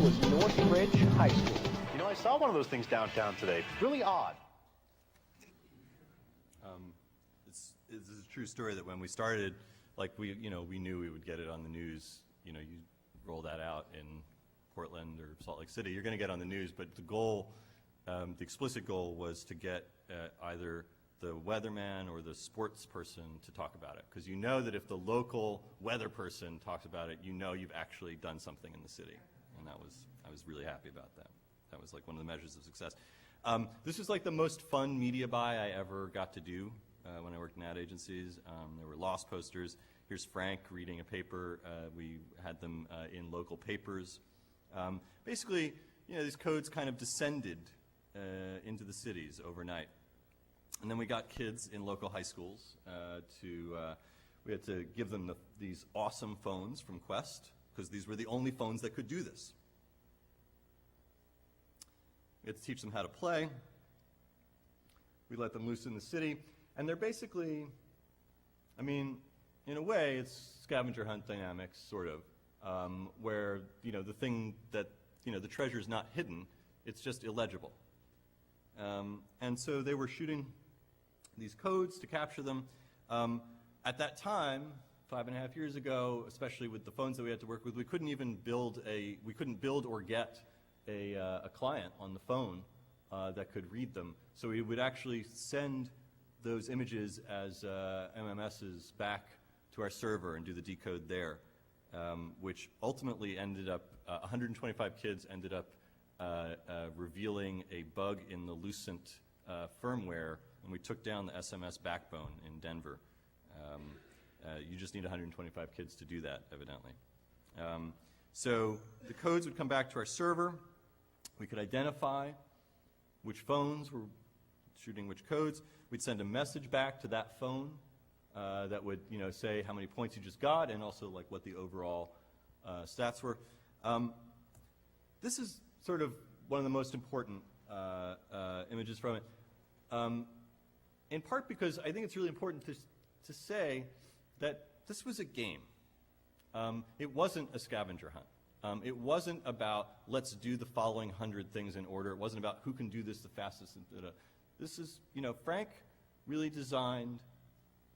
was Northridge High School. You know, I saw one of those things downtown today. Really odd. This is a true story that when we started, like we knew we would get it on the news. You roll that out in Portland or Salt Lake City, you're going to get on the news. But the goal, the explicit goal, was to get either the weatherman or the sports person to talk about it, because you know that if the local weather person talks about it, you know you've actually done something in the city, and I was really happy about that. That was like one of the measures of success. This was like the most fun media buy I ever got to do when I worked in ad agencies. There were lost posters. Here's Frank reading a paper. We had them in local papers. Basically, these codes kind of descended into the cities overnight. And then we got kids in local high schools we had to give them these awesome phones from Quest, because these were the only phones that could do this. We had to teach them how to play. We let them loose in the city. And they're basically, in a way, it's scavenger hunt dynamics, sort of, where, the thing that, the treasure is not hidden, it's just illegible. And so they were shooting these codes to capture them. At that time, 5.5 years ago, especially with the phones that we had to work with, we couldn't build or get a client on the phone that could read them. So we would actually send those images as MMSs back to our server and do the decode there, which ultimately ended up, 125 kids ended up revealing a bug in the Lucent firmware, and we took down the SMS backbone in Denver. You just need 125 kids to do that, evidently. So the codes would come back to our server. We could identify which phones were shooting which codes. We'd send a message back to that phone that would, say how many points you just got, and also like what the overall stats were. This is sort of one of the most important images from it, in part because I think it's really important to say that this was a game. It wasn't a scavenger hunt. It wasn't about, let's do the following 100 things in order. It wasn't about who can do this the fastest. This is, Frank really designed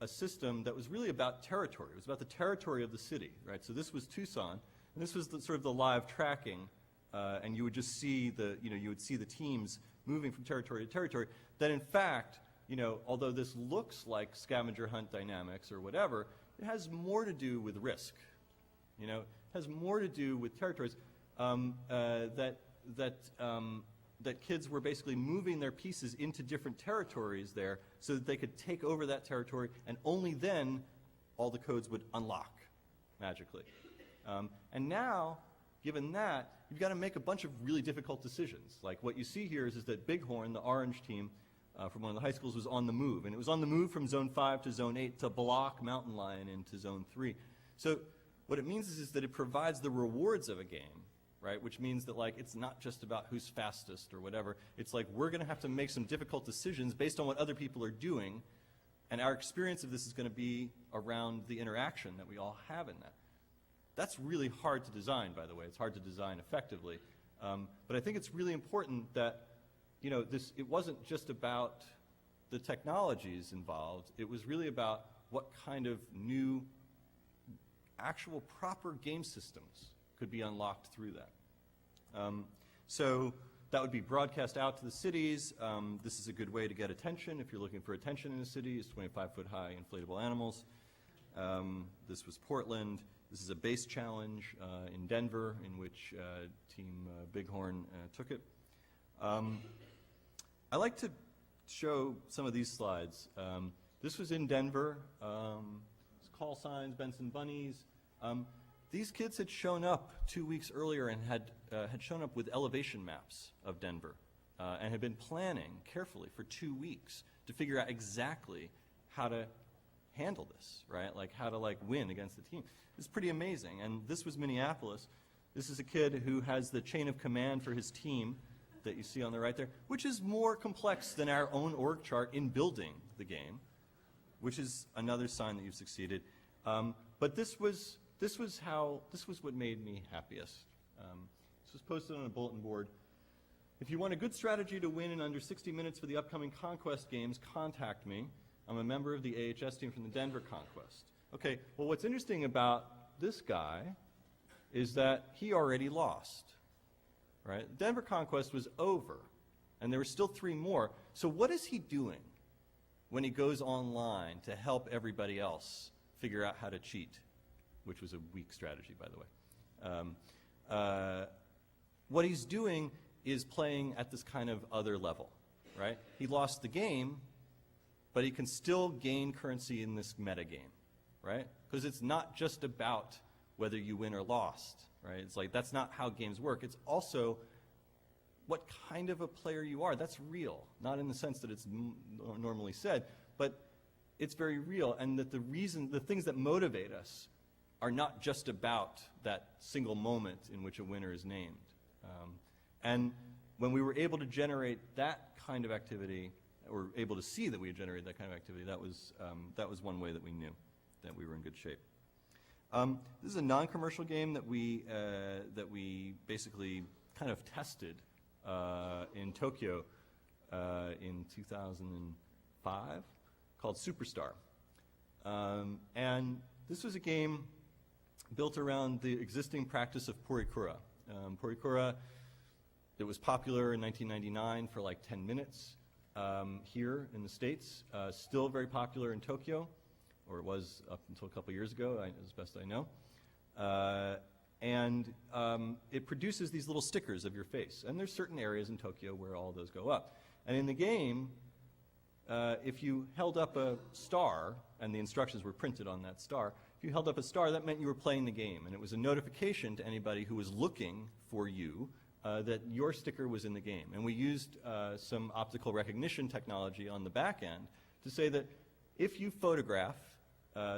a system that was really about territory. It was about the territory of the city, right? So this was Tucson, and this was sort of the live tracking, and you would just see you would see the teams moving from territory to territory. That in fact, although this looks like scavenger hunt dynamics or whatever, it has more to do with risk. It has more to do with territories that kids were basically moving their pieces into different territories there so that they could take over that territory, and only then all the codes would unlock magically. And now, given that, you've got to make a bunch of really difficult decisions. Like what you see here is that Bighorn, the orange team from one of the high schools, was on the move. And it was on the move from Zone 5 to Zone 8 to block Mountain Lion into Zone 3. So what it means is that it provides the rewards of a game, right? Which means that it's not just about who's fastest or whatever. It's like we're going to have to make some difficult decisions based on what other people are doing, and our experience of this is going to be around the interaction that we all have in that. That's really hard to design, by the way. It's hard to design effectively. But I think it's really important that it wasn't just about the technologies involved. It was really about what kind of new, actual proper game systems could be unlocked through that. So that would be broadcast out to the cities. This is a good way to get attention. If you're looking for attention in a city, it's 25-foot-high inflatable animals. This was Portland. This is a base challenge in Denver, in which Team Bighorn took it. I like to show some of these slides. This was in Denver. Call signs, Benson bunnies. These kids had shown up 2 weeks earlier and had shown up with elevation maps of Denver and had been planning carefully for 2 weeks to figure out exactly how to handle this, right? Like how to win against the team. It's pretty amazing. And this was Minneapolis. This is a kid who has the chain of command for his team that you see on the right there, which is more complex than our own org chart in building the game, which is another sign that you've succeeded. But this was what made me happiest. This was posted on a bulletin board. If you want a good strategy to win in under 60 minutes for the upcoming Conquest games, contact me. I'm a member of the AHS team from the Denver Conquest. Okay, well, what's interesting about this guy is that he already lost, right? Denver Conquest was over, and there were still 3 more. So what is he doing when he goes online to help everybody else figure out how to cheat, which was a weak strategy, by the way? What he's doing is playing at this kind of other level, right? He lost the game, but he can still gain currency in this meta game, right? Because it's not just about whether you win or lost, right? It's like that's not how games work. It's also what kind of a player you are. That's real, not in the sense that it's normally said, but it's very real, and that the things that motivate us are not just about that single moment in which a winner is named. And when we were able to generate that kind of activity, or able to see that we had generated that kind of activity, that was one way that we knew that we were in good shape. This is a non-commercial game that we basically kind of tested in Tokyo in 2005 called Superstar. And this was a game built around the existing practice of porikura. Porikura, it was popular in 1999 for like 10 minutes here in the States, still very popular in Tokyo, or it was up until a couple years ago, as best I know. And it produces these little stickers of your face. And there's certain areas in Tokyo where all those go up. And in the game, if you held up a star, and the instructions were printed on that star, if you held up a star, that meant you were playing the game. And it was a notification to anybody who was looking for you that your sticker was in the game. And we used some optical recognition technology on the back end to say that if you photograph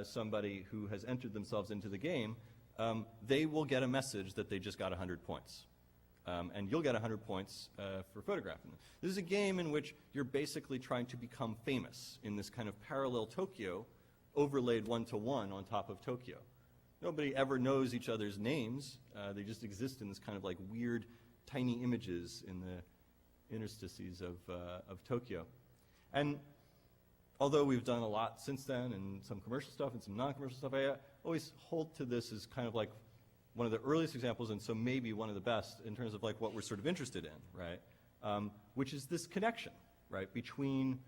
somebody who has entered themselves into the game, they will get a message that they just got 100 points. And you'll get 100 points for photographing them. This is a game in which you're basically trying to become famous in this kind of parallel Tokyo overlaid one-to-one on top of Tokyo. Nobody ever knows each other's names. They just exist in this kind of like weird tiny images in the interstices of Tokyo. And although we've done a lot since then, and some commercial stuff and some non-commercial stuff, I always hold to this as kind of like one of the earliest examples, and so maybe one of the best in terms of like what we're sort of interested in, right? Which is this connection, right, between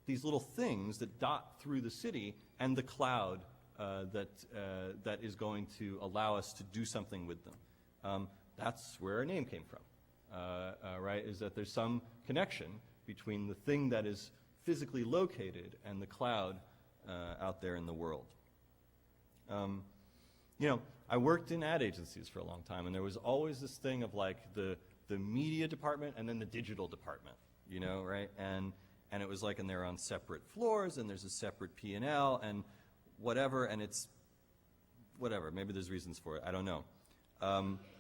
these little things that dot through the city and the cloud that is going to allow us to do something with them. That's where our name came from, right, is that there's some connection between the thing that is physically located and the cloud out there in the world. You know, I worked in ad agencies for a long time, and there was always this thing of like the media department and then the digital department, you know, right? And it was like, and they're on separate floors, and there's a separate P&L and whatever, and it's whatever. Maybe there's reasons for it. I don't know.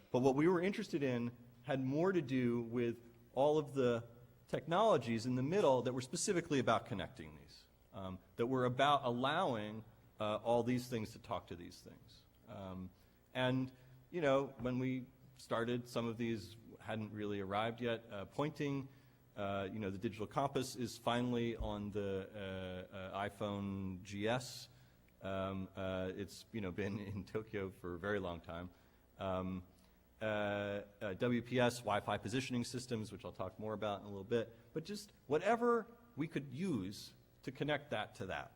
But what we were interested in had more to do with all of the technologies in the middle that were specifically about connecting these, that were about allowing all these things to talk to these things. And, you know, when we started, some of these hadn't really arrived yet. Pointing, you know, the digital compass is finally on the iPhone GS. It's, you know, been in Tokyo for a very long time. WPS, Wi-Fi positioning systems, which I'll talk more about in a little bit, but just whatever we could use to connect that to that.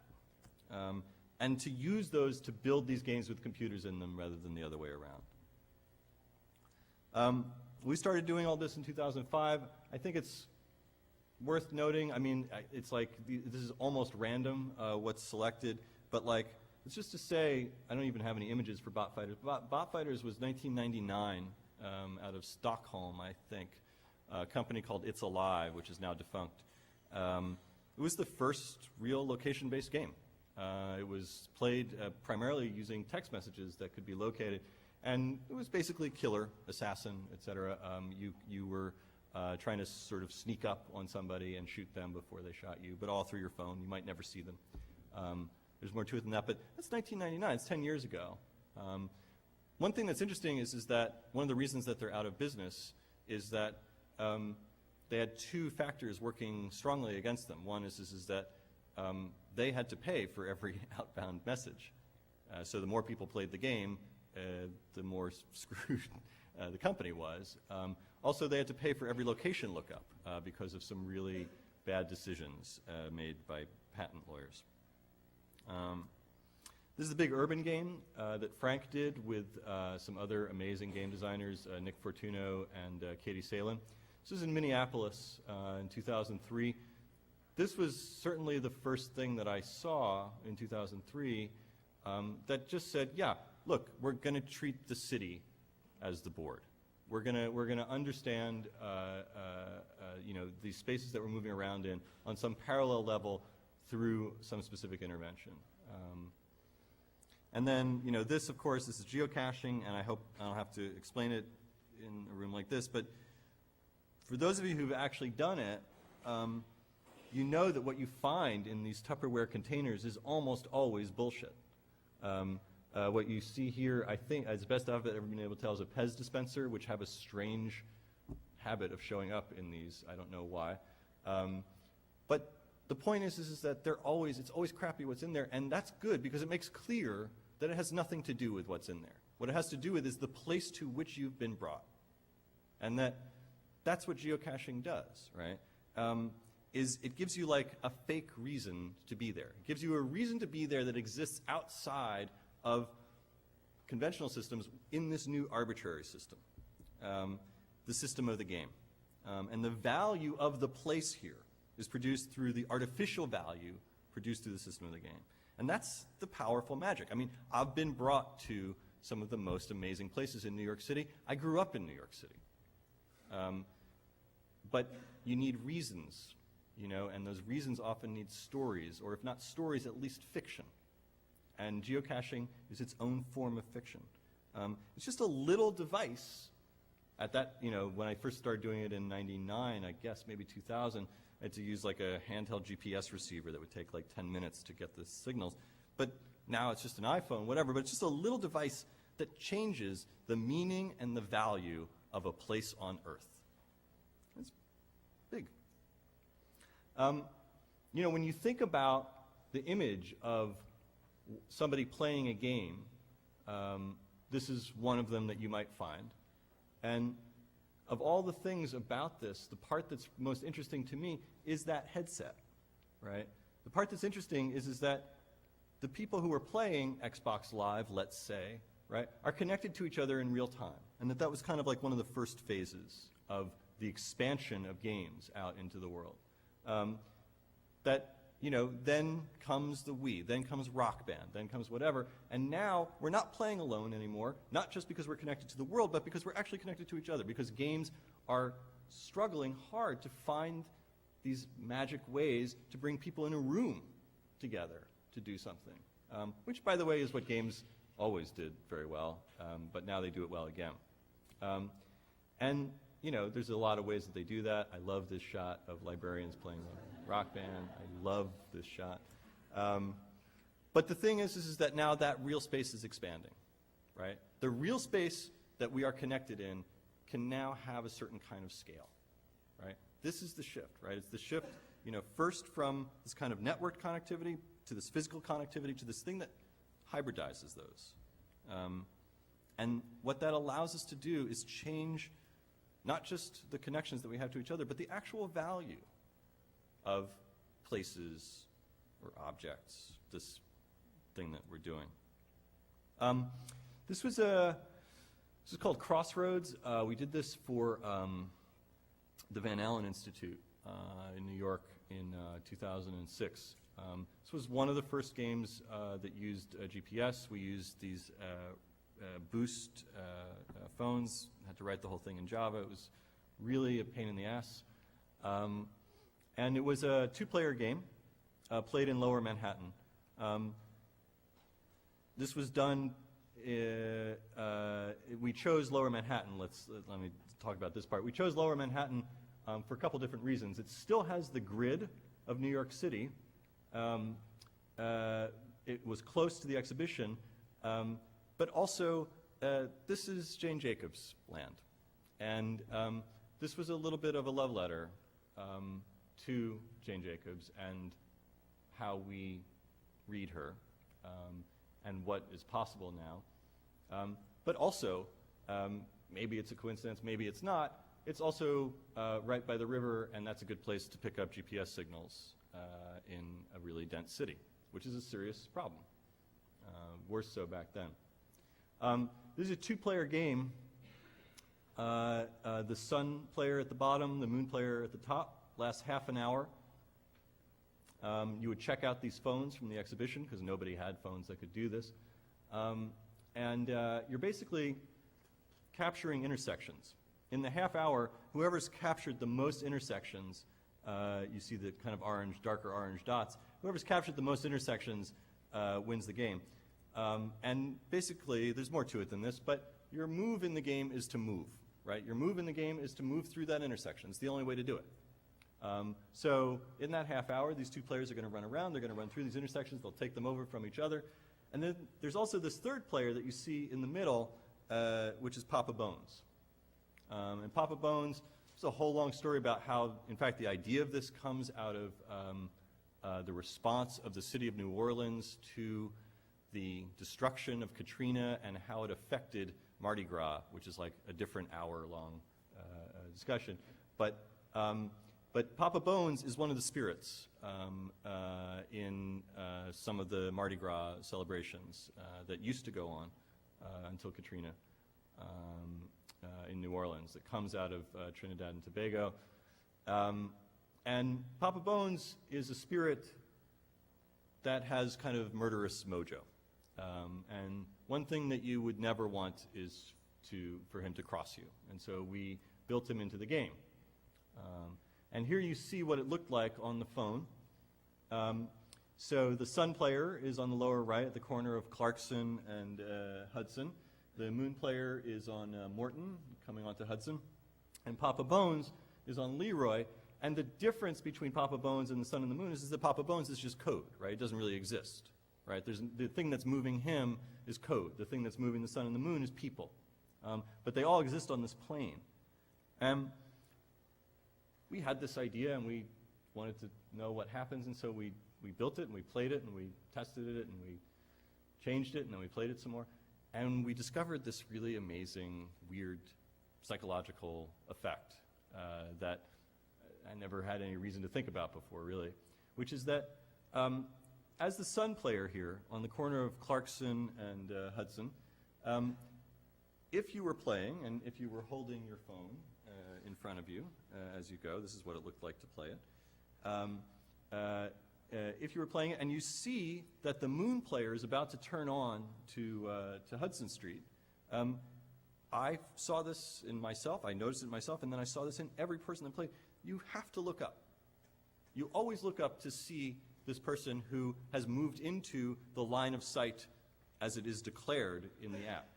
And to use those to build these games with computers in them rather than the other way around. We started doing all this in 2005. I think it's worth noting, I mean, it's like, this is almost random what's selected, but like, it's just to say, I don't even have any images for Bot Fighters. Bot Fighters was 1999 out of Stockholm, I think, a company called It's Alive, which is now defunct. It was the first real location-based game. It was played primarily using text messages that could be located, and it was basically killer, assassin, etc. You were trying to sort of sneak up on somebody and shoot them before they shot you, but all through your phone. You might never see them. There's more to it than that, but that's 1999. It's 10 years ago. one thing that's interesting is that one of the reasons that they're out of business is that they had two factors working strongly against them. One is that they had to pay for every outbound message. So the more people played the game, the more screwed the company was. Also, they had to pay for every location lookup because of some really bad decisions made by patent lawyers. This is a big urban game that Frank did with some other amazing game designers, Nick Fortuno and Katie Salin. This was in Minneapolis in 2003. This was certainly the first thing that I saw in 2003 that just said, yeah, look, we're going to treat the city as the board. We're gonna understand these spaces that we're moving around in on some parallel level through some specific intervention. And then this, of course, this is geocaching, and I hope I don't have to explain it in a room like this, but for those of you who've actually done it, you know that what you find in these Tupperware containers is almost always bullshit. What you see here, I think, as best I've ever been able to tell, is a Pez dispenser, which have a strange habit of showing up in these. I don't know why. But the point is that it's always crappy what's in there, and that's good because it makes clear that it has nothing to do with what's in there. What it has to do with is the place to which you've been brought. And that's what geocaching does, right? Is it gives you like a fake reason to be there. It gives you a reason to be there that exists outside of conventional systems in this new arbitrary system, the system of the game. And the value of the place here is produced through the artificial value produced through the system of the game. And that's the powerful magic. I mean, I've been brought to some of the most amazing places in New York City. I grew up in New York City. But you need reasons, and those reasons often need stories, or if not stories, at least fiction. And geocaching is its own form of fiction. It's just a little device at that, when I first started doing it in 99, I guess, maybe 2000, I had to use like a handheld GPS receiver that would take like 10 minutes to get the signals. But now it's just an iPhone, whatever, but it's just a little device that changes the meaning and the value of a place on Earth. It's big. When you think about the image of somebody playing a game, this is one of them that you might find. And of all the things about this, the part that's most interesting to me is that headset, right? The part that's interesting is that the people who are playing Xbox Live, let's say, right, are connected to each other in real time. And that was kind of like one of the first phases of the expansion of games out into the world. Then comes the Wii, then comes Rock Band, then comes whatever, and now we're not playing alone anymore, not just because we're connected to the world, but because we're actually connected to each other, because games are struggling hard to find these magic ways to bring people in a room together to do something, which, by the way, is what games always did very well, but now they do it well again. There's a lot of ways that they do that. I love this shot of librarians playing Rock Band. I love this shot. But the thing is that now that real space is expanding, right? The real space that we are connected in can now have a certain kind of scale, right? This is the shift, right? It's the shift, first from this kind of networked connectivity to this physical connectivity to this thing that hybridizes those. And what that allows us to do is change not just the connections that we have to each other, but the actual value of places or objects, this thing that we're doing. This is called Crossroads. We did this for the Van Allen Institute in New York in 2006. This was one of the first games that used GPS. We used these Boost phones, had to write the whole thing in Java. It was really a pain in the ass. And it was a two-player game played in Lower Manhattan. This was done, we chose Lower Manhattan. Let me talk about this part. We chose Lower Manhattan for a couple different reasons. It still has the grid of New York City. It was close to the exhibition. But also, this is Jane Jacobs' land. And this was a little bit of a love letter to Jane Jacobs and how we read her and what is possible now. But also, maybe it's a coincidence, maybe it's not, it's also right by the river, and that's a good place to pick up GPS signals in a really dense city, which is a serious problem. Worse so back then. This is a two-player game. The sun player at the bottom, the moon player at the top, lasts half an hour. You would check out these phones from the exhibition, because nobody had phones that could do this. And you're basically capturing intersections. In the half hour, whoever's captured the most intersections, you see the kind of orange, darker orange dots, whoever's captured the most intersections wins the game. And basically, there's more to it than this, but your move in the game is to move, right? Your move in the game is to move through that intersection. It's the only way to do it. So in that half hour, these two players are going to run around. They're going to run through these intersections. They'll take them over from each other. And then there's also this third player that you see in the middle, which is Papa Bones. And Papa Bones, there's a whole long story about how, in fact, the idea of this comes out of the response of the city of New Orleans to the destruction of Katrina and how it affected Mardi Gras, which is like a different hour-long discussion. But Papa Bones is one of the spirits in some of the Mardi Gras celebrations that used to go on until Katrina in New Orleans, that comes out of Trinidad and Tobago. And Papa Bones is a spirit that has kind of murderous mojo. And one thing that you would never want is for him to cross you. And so we built him into the game. And here you see what it looked like on the phone. So the sun player is on the lower right at the corner of Clarkson and Hudson. The moon player is on Morton, coming onto Hudson. And Papa Bones is on Leroy. And the difference between Papa Bones and the sun and the moon is that Papa Bones is just code, right? It doesn't really exist, right? The thing that's moving him is code. The thing that's moving the sun and the moon is people. But they all exist on this plane. We had this idea, and we wanted to know what happens, and so we built it, and we played it, and we tested it, and we changed it, and then we played it some more. And we discovered this really amazing, weird psychological effect that I never had any reason to think about before, really, which is that as the sun player here on the corner of Clarkson and Hudson, if you were playing and if you were holding your phone in front of you as you go, this is what it looked like to play it. If you were playing it and you see that the moon player is about to turn on to Hudson Street, I saw this in myself, I noticed it myself, and then I saw this in every person that played. You have to look up. You always look up to see this person who has moved into the line of sight as it is declared in the app.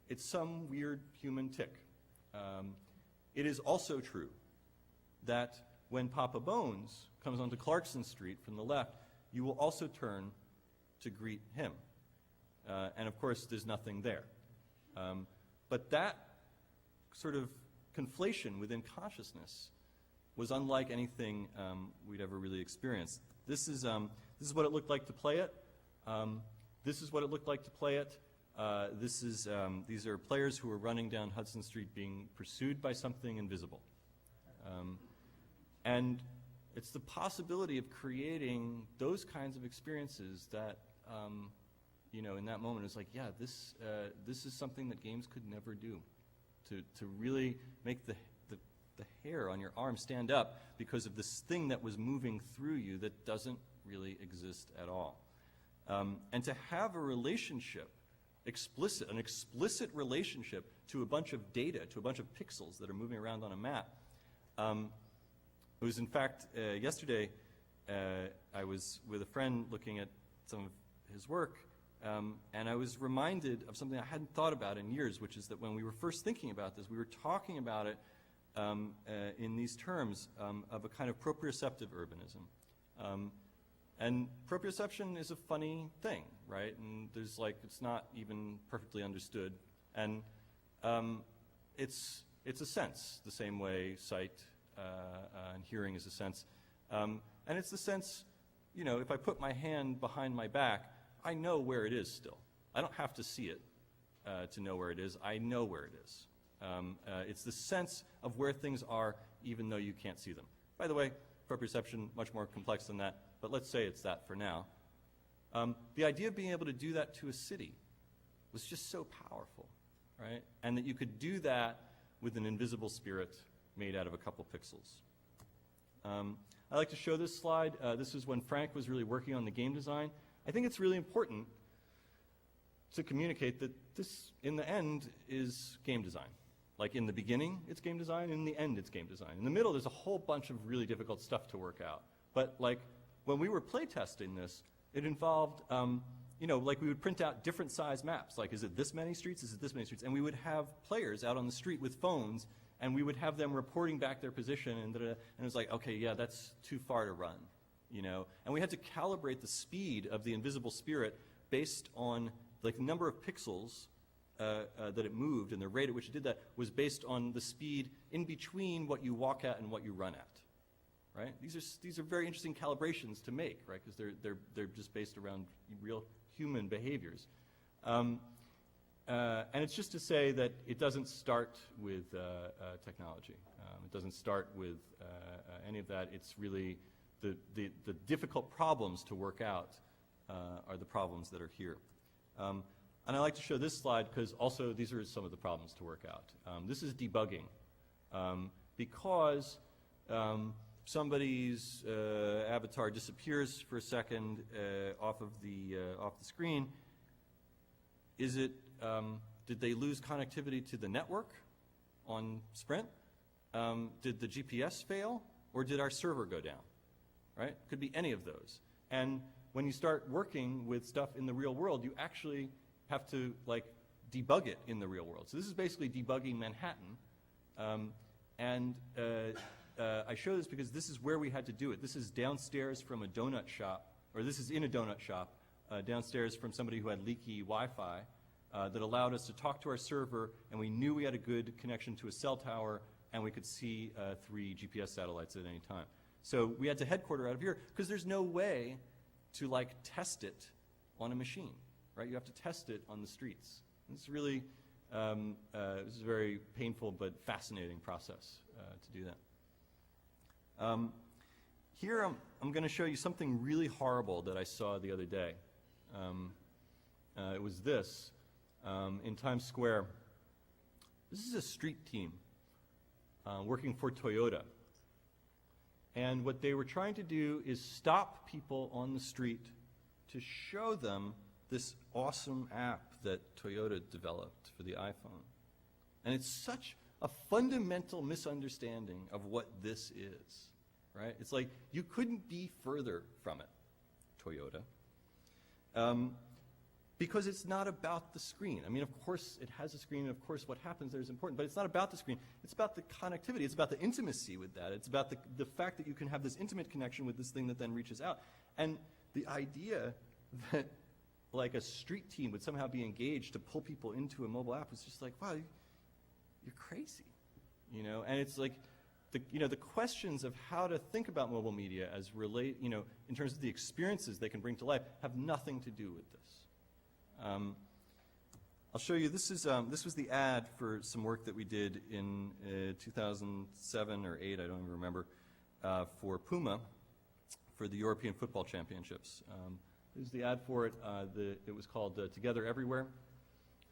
It's some weird human tick. It is also true that when Papa Bones comes onto Clarkson Street from the left, you will also turn to greet him. And of course, there's nothing there. But that sort of conflation within consciousness was unlike anything we'd ever really experienced. This is what it looked like to play it. This is what it looked like to play it. These are players who are running down Hudson Street being pursued by something invisible. And it's the possibility of creating those kinds of experiences that, in that moment, it's like, yeah, this is something that games could never do. To really make the hair on your arm stand up because of this thing that was moving through you that doesn't really exist at all. And to have a relationship, an explicit relationship to a bunch of data, to a bunch of pixels that are moving around on a map. It was, in fact, yesterday, I was with a friend looking at some of his work, and I was reminded of something I hadn't thought about in years, which is that when we were first thinking about this, we were talking about it in these terms of a kind of proprioceptive urbanism. And proprioception is a funny thing, right? And there's like, it's not even perfectly understood. And it's a sense, the same way sight and hearing is a sense. And it's the sense, you know, if I put my hand behind my back, I know where it is still. I don't have to see it to know where it is. I know where it is. It's the sense of where things are even though you can't see them. By the way, proprioception, much more complex than that, but let's say it's that for now. The idea of being able to do that to a city was just so powerful, right? And that you could do that with an invisible spirit made out of a couple pixels. I like to show this slide. This is when Frank was really working on the game design. I think it's really important to communicate that this, in the end, is game design. Like in the beginning, it's game design, and in the end, it's game design. In the middle, there's a whole bunch of really difficult stuff to work out. But like when we were playtesting this, it involved, you know, like we would print out different size maps. Like, is it this many streets? Is it this many streets? And we would have players out on the street with phones, and we would have them reporting back their position, and it was like, okay, yeah, that's too far to run, you know? And we had to calibrate the speed of the invisible spirit based on like the number of pixels that it moved, and the rate at which it did that was based on the speed in between what you walk at and what you run at, right? These are very interesting calibrations to make, right? Because they're just based around real human behaviors. And it's just to say that it doesn't start with technology. It doesn't start with any of that. It's really the difficult problems to work out are the problems that are here. And I like to show this slide because also these are some of the problems to work out. This is debugging. Because somebody's avatar disappears for a second off the screen, is it, did they lose connectivity to the network on Sprint? Did the GPS fail? Or did our server go down? Right? Could be any of those. And when you start working with stuff in the real world, you actually have to like debug it in the real world. So this is basically debugging Manhattan. I show this because this is where we had to do it. This is downstairs from a donut shop, or this is in a donut shop, downstairs from somebody who had leaky Wi-Fi that allowed us to talk to our server, and we knew we had a good connection to a cell tower, and we could see 3 GPS satellites at any time. So we had to headquarter out of here because there's no way to like test it on a machine, right? You have to test it on the streets. It's really, this is a very painful but fascinating process to do that. Here I'm going to show you something really horrible that I saw the other day. It was this in Times Square. This is a street team working for Toyota. And what they were trying to do is stop people on the street to show them this awesome app that Toyota developed for the iPhone. And it's such a fundamental misunderstanding of what this is, right? It's like you couldn't be further from it, Toyota, because it's not about the screen. I mean, of course it has a screen, and of course what happens there is important, but it's not about the screen. It's about the connectivity. It's about the intimacy with that. It's about the fact that you can have this intimate connection with this thing that then reaches out. And the idea that like a street team would somehow be engaged to pull people into a mobile app was just like, wow, you're crazy, you know? And it's like, the questions of how to think about mobile media as relate, you know, in terms of the experiences they can bring to life have nothing to do with this. I'll show you, this was the ad for some work that we did in 2007 or 8, I don't even remember, for Puma, for the European Football Championships. This is the ad for it. It was called Together Everywhere.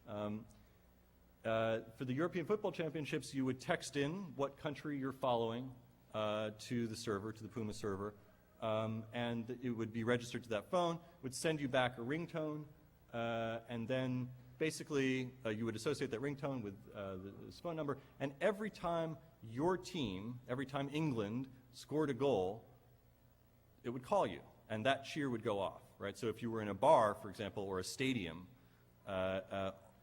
For the European Football Championships, you would text in what country you're following to the server, to the Puma server, and it would be registered to that phone, would send you back a ringtone, and then basically you would associate that ringtone with this phone number, and every time your team, every time England scored a goal, it would call you, and that cheer would go off, right? So if you were in a bar, for example, or a stadium,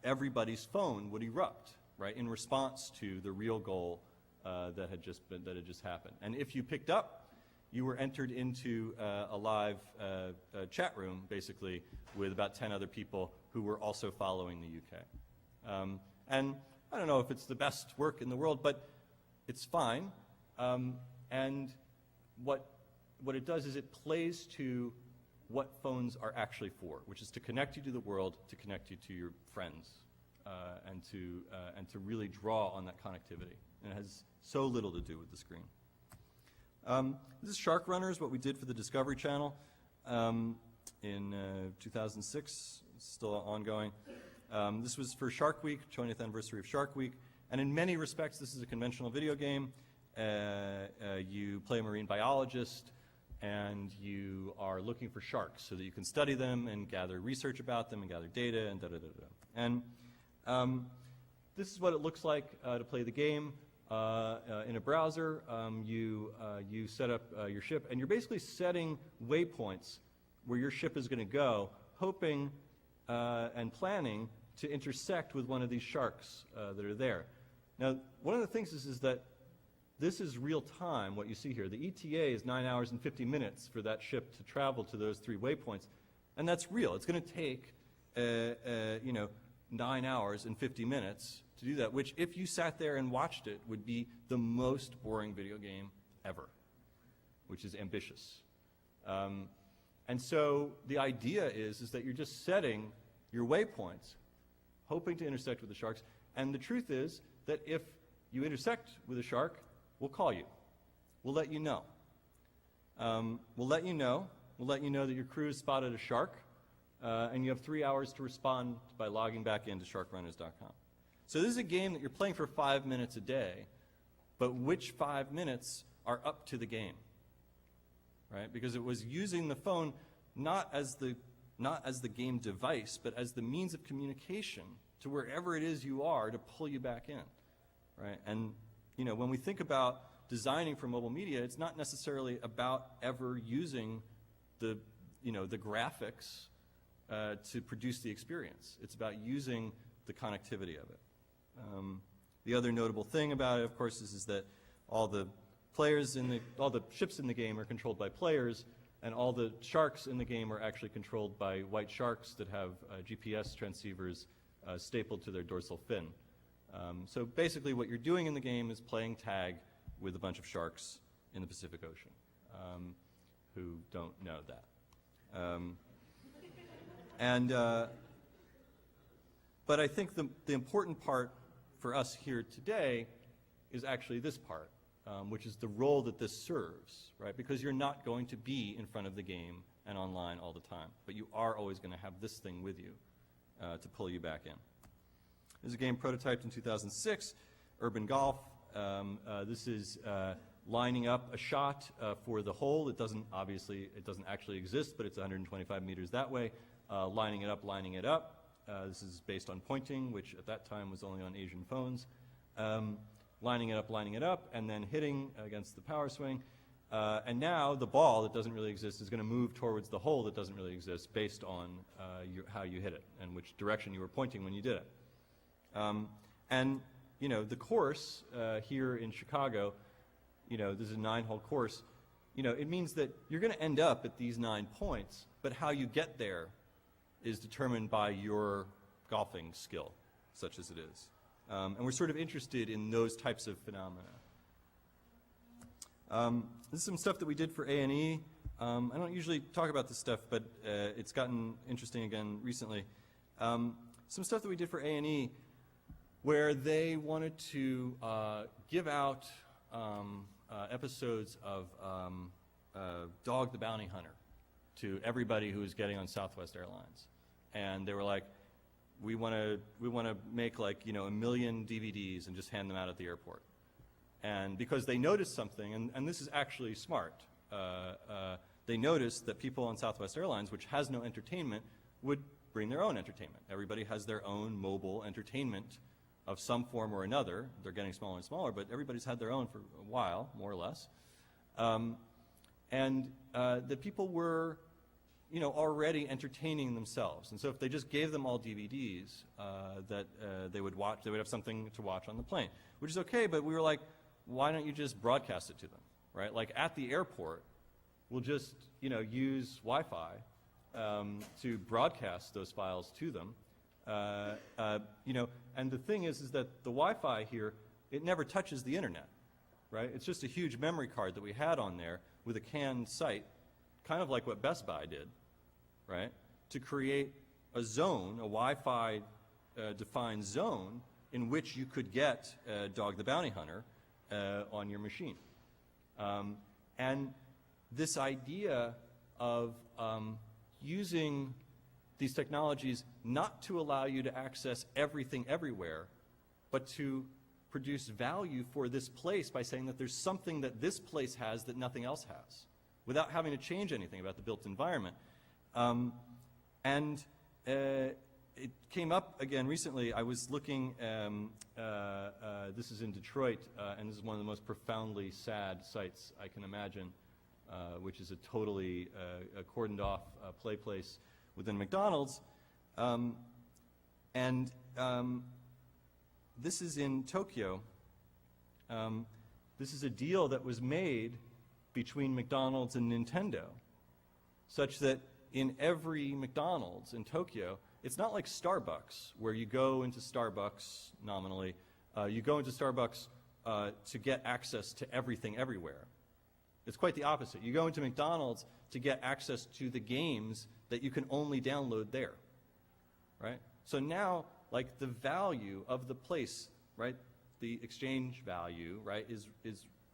everybody's phone would erupt, right, in response to the real goal that had just happened. And if you picked up you were entered into a live chat room, basically, with about 10 other people who were also following the UK. And I don't know if it's the best work in the world, but it's fine. And what it does is it plays to what phones are actually for, which is to connect you to the world, to connect you to your friends, and to really draw on that connectivity. And it has so little to do with the screen. This is Shark Runners, what we did for the Discovery Channel in 2006. It's still ongoing. This was for Shark Week, 20th anniversary of Shark Week. And in many respects, this is a conventional video game. You play a marine biologist, and you are looking for sharks so that you can study them and gather research about them and gather data and da-da-da-da. And this is what it looks like to play the game. In a browser, you set up your ship, and you're basically setting waypoints where your ship is going to go, hoping and planning to intersect with one of these sharks that are there. Now, one of the things is that this is real time, what you see here. The ETA is 9 hours and 50 minutes for that ship to travel to those 3 waypoints, and that's real. It's going to take 9 hours and 50 minutes to do that, which if you sat there and watched it would be the most boring video game ever, which is ambitious. And so the idea is that you're just setting your waypoints, hoping to intersect with the sharks, and the truth is that if you intersect with a shark, we'll call you. We'll let you know. We'll let you know that your crew has spotted a shark, and you have 3 hours to respond by logging back into sharkrunners.com. So this is a game that you're playing for 5 minutes a day, but which 5 minutes are up to the game, right? Because it was using the phone not as the game device, but as the means of communication to wherever it is you are to pull you back in, right? And when we think about designing for mobile media, it's not necessarily about ever using the graphics to produce the experience. It's about using the connectivity of it. The other notable thing about it, of course, is that all the ships in the game are controlled by players, and all the sharks in the game are actually controlled by white sharks that have GPS transceivers stapled to their dorsal fin. So basically what you're doing in the game is playing tag with a bunch of sharks in the Pacific Ocean who don't know that. But I think the important part for us here today is actually this part, which is the role that this serves, right? Because you're not going to be in front of the game and online all the time, but you are always going to have this thing with you to pull you back in. This is a game prototyped in 2006, Urban Golf. This is lining up a shot for the hole. It doesn't actually exist, but it's 125 meters that way. Lining it up. This is based on pointing, which at that time was only on Asian phones. Lining it up, and then hitting against the power swing. And now the ball that doesn't really exist is going to move towards the hole that doesn't really exist based on how you hit it and which direction you were pointing when you did it. And the course here in Chicago, this is a 9-hole course. It means that you're going to end up at these 9 points, but how you get there is determined by your golfing skill, such as it is. And we're sort of interested in those types of phenomena. This is some stuff that we did for A&E. I don't usually talk about this stuff, but it's gotten interesting again recently. Some stuff that we did for A&E where they wanted to give out episodes of Dog the Bounty Hunter to everybody who was getting on Southwest Airlines. And they were like, we want to make like, 1 million DVDs and just hand them out at the airport. And because they noticed something, and this is actually smart, they noticed that people on Southwest Airlines, which has no entertainment, would bring their own entertainment. Everybody has their own mobile entertainment of some form or another. They're getting smaller and smaller, but everybody's had their own for a while, more or less. And the people were already entertaining themselves. And so if they just gave them all DVDs that they would watch, they would have something to watch on the plane, which is okay, but we were like, why don't you just broadcast it to them, right? Like at the airport, will just, use Wi-Fi to broadcast those files to them. And the thing is that the Wi-Fi here, it never touches the internet, right? It's just a huge memory card that we had on there with a canned site, kind of like what Best Buy did, right? To create a zone, a Wi-Fi defined zone in which you could get Dog the Bounty Hunter on your machine. And this idea of using these technologies not to allow you to access everything everywhere, but to produce value for this place by saying that there's something that this place has that nothing else has, without having to change anything about the built environment. It came up again recently. I was looking, this is in Detroit, and this is one of the most profoundly sad sites I can imagine, which is a totally cordoned off play place within McDonald's. This is in Tokyo. This is a deal that was made between McDonald's and Nintendo, such that in every McDonald's in Tokyo, it's not like Starbucks, where you go into Starbucks nominally. You go into Starbucks to get access to everything everywhere. It's quite the opposite. You go into McDonald's to get access to the games that you can only download there, right? So now, like, the value of the place, right, the exchange value, right, is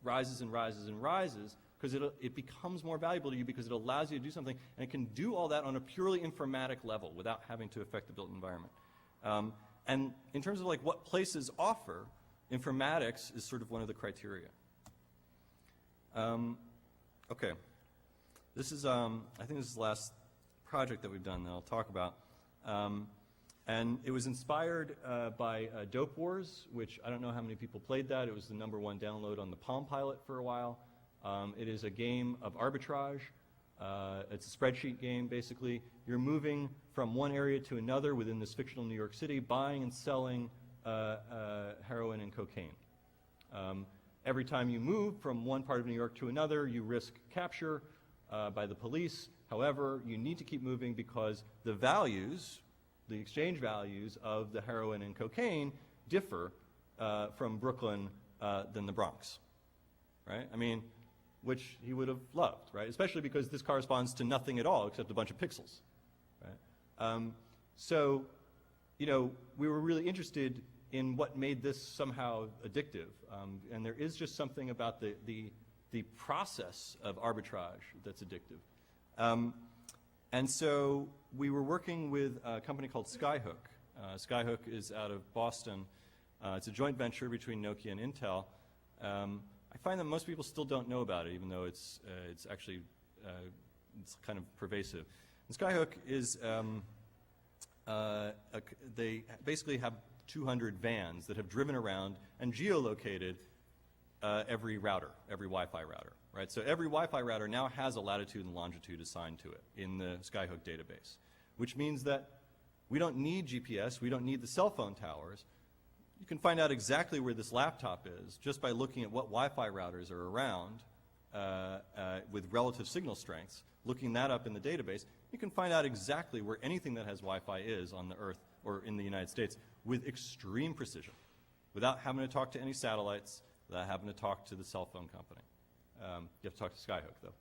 rises and rises and rises, because it becomes more valuable to you because it allows you to do something, and it can do all that on a purely informatic level without having to affect the built environment. And in terms of like what places offer, informatics is sort of one of the criteria. Okay, this is I think this is the last project that we've done that I'll talk about, and it was inspired by Dope Wars, which I don't know how many people played that. It was the #1 download on the Palm Pilot for a while. It is a game of arbitrage. It's a spreadsheet game, basically. You're moving from one area to another within this fictional New York City, buying and selling heroin and cocaine. Every time you move from one part of New York to another, you risk capture by the police. However, you need to keep moving because the values, the exchange values of the heroin and cocaine differ from Brooklyn than the Bronx, right? I mean, which he would have loved, right? Especially because this corresponds to nothing at all except a bunch of pixels, right? So, we were really interested in what made this somehow addictive, and there is just something about the process of arbitrage that's addictive. And so we were working with a company called Skyhook. Skyhook is out of Boston. It's a joint venture between Nokia and Intel. I find that most people still don't know about it, even though it's actually it's kind of pervasive. And Skyhook is they basically have 200 vans that have driven around and geolocated every router, every Wi-Fi router, right? So every Wi-Fi router now has a latitude and longitude assigned to it in the Skyhook database, which means that we don't need GPS, we don't need the cell phone towers. You can find out exactly where this laptop is just by looking at what Wi-Fi routers are around with relative signal strengths. Looking that up in the database, you can find out exactly where anything that has Wi-Fi is on the Earth or in the United States with extreme precision, without having to talk to any satellites, without having to talk to the cell phone company. You have to talk to Skyhook, though.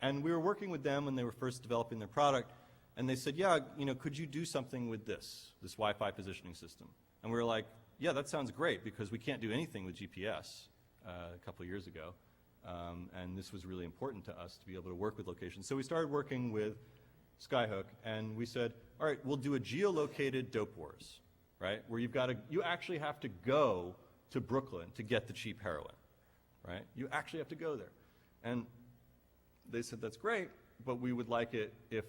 And we were working with them when they were first developing their product, and they said, yeah, could you do something with this Wi-Fi positioning system? And we were like, yeah, that sounds great, because we can't do anything with GPS a couple of years ago. And this was really important to us to be able to work with locations. So we started working with Skyhook, and we said, all right, we'll do a geolocated Dope Wars, right? Where you actually have to go to Brooklyn to get the cheap heroin, right? You actually have to go there. And they said, that's great, but we would like it if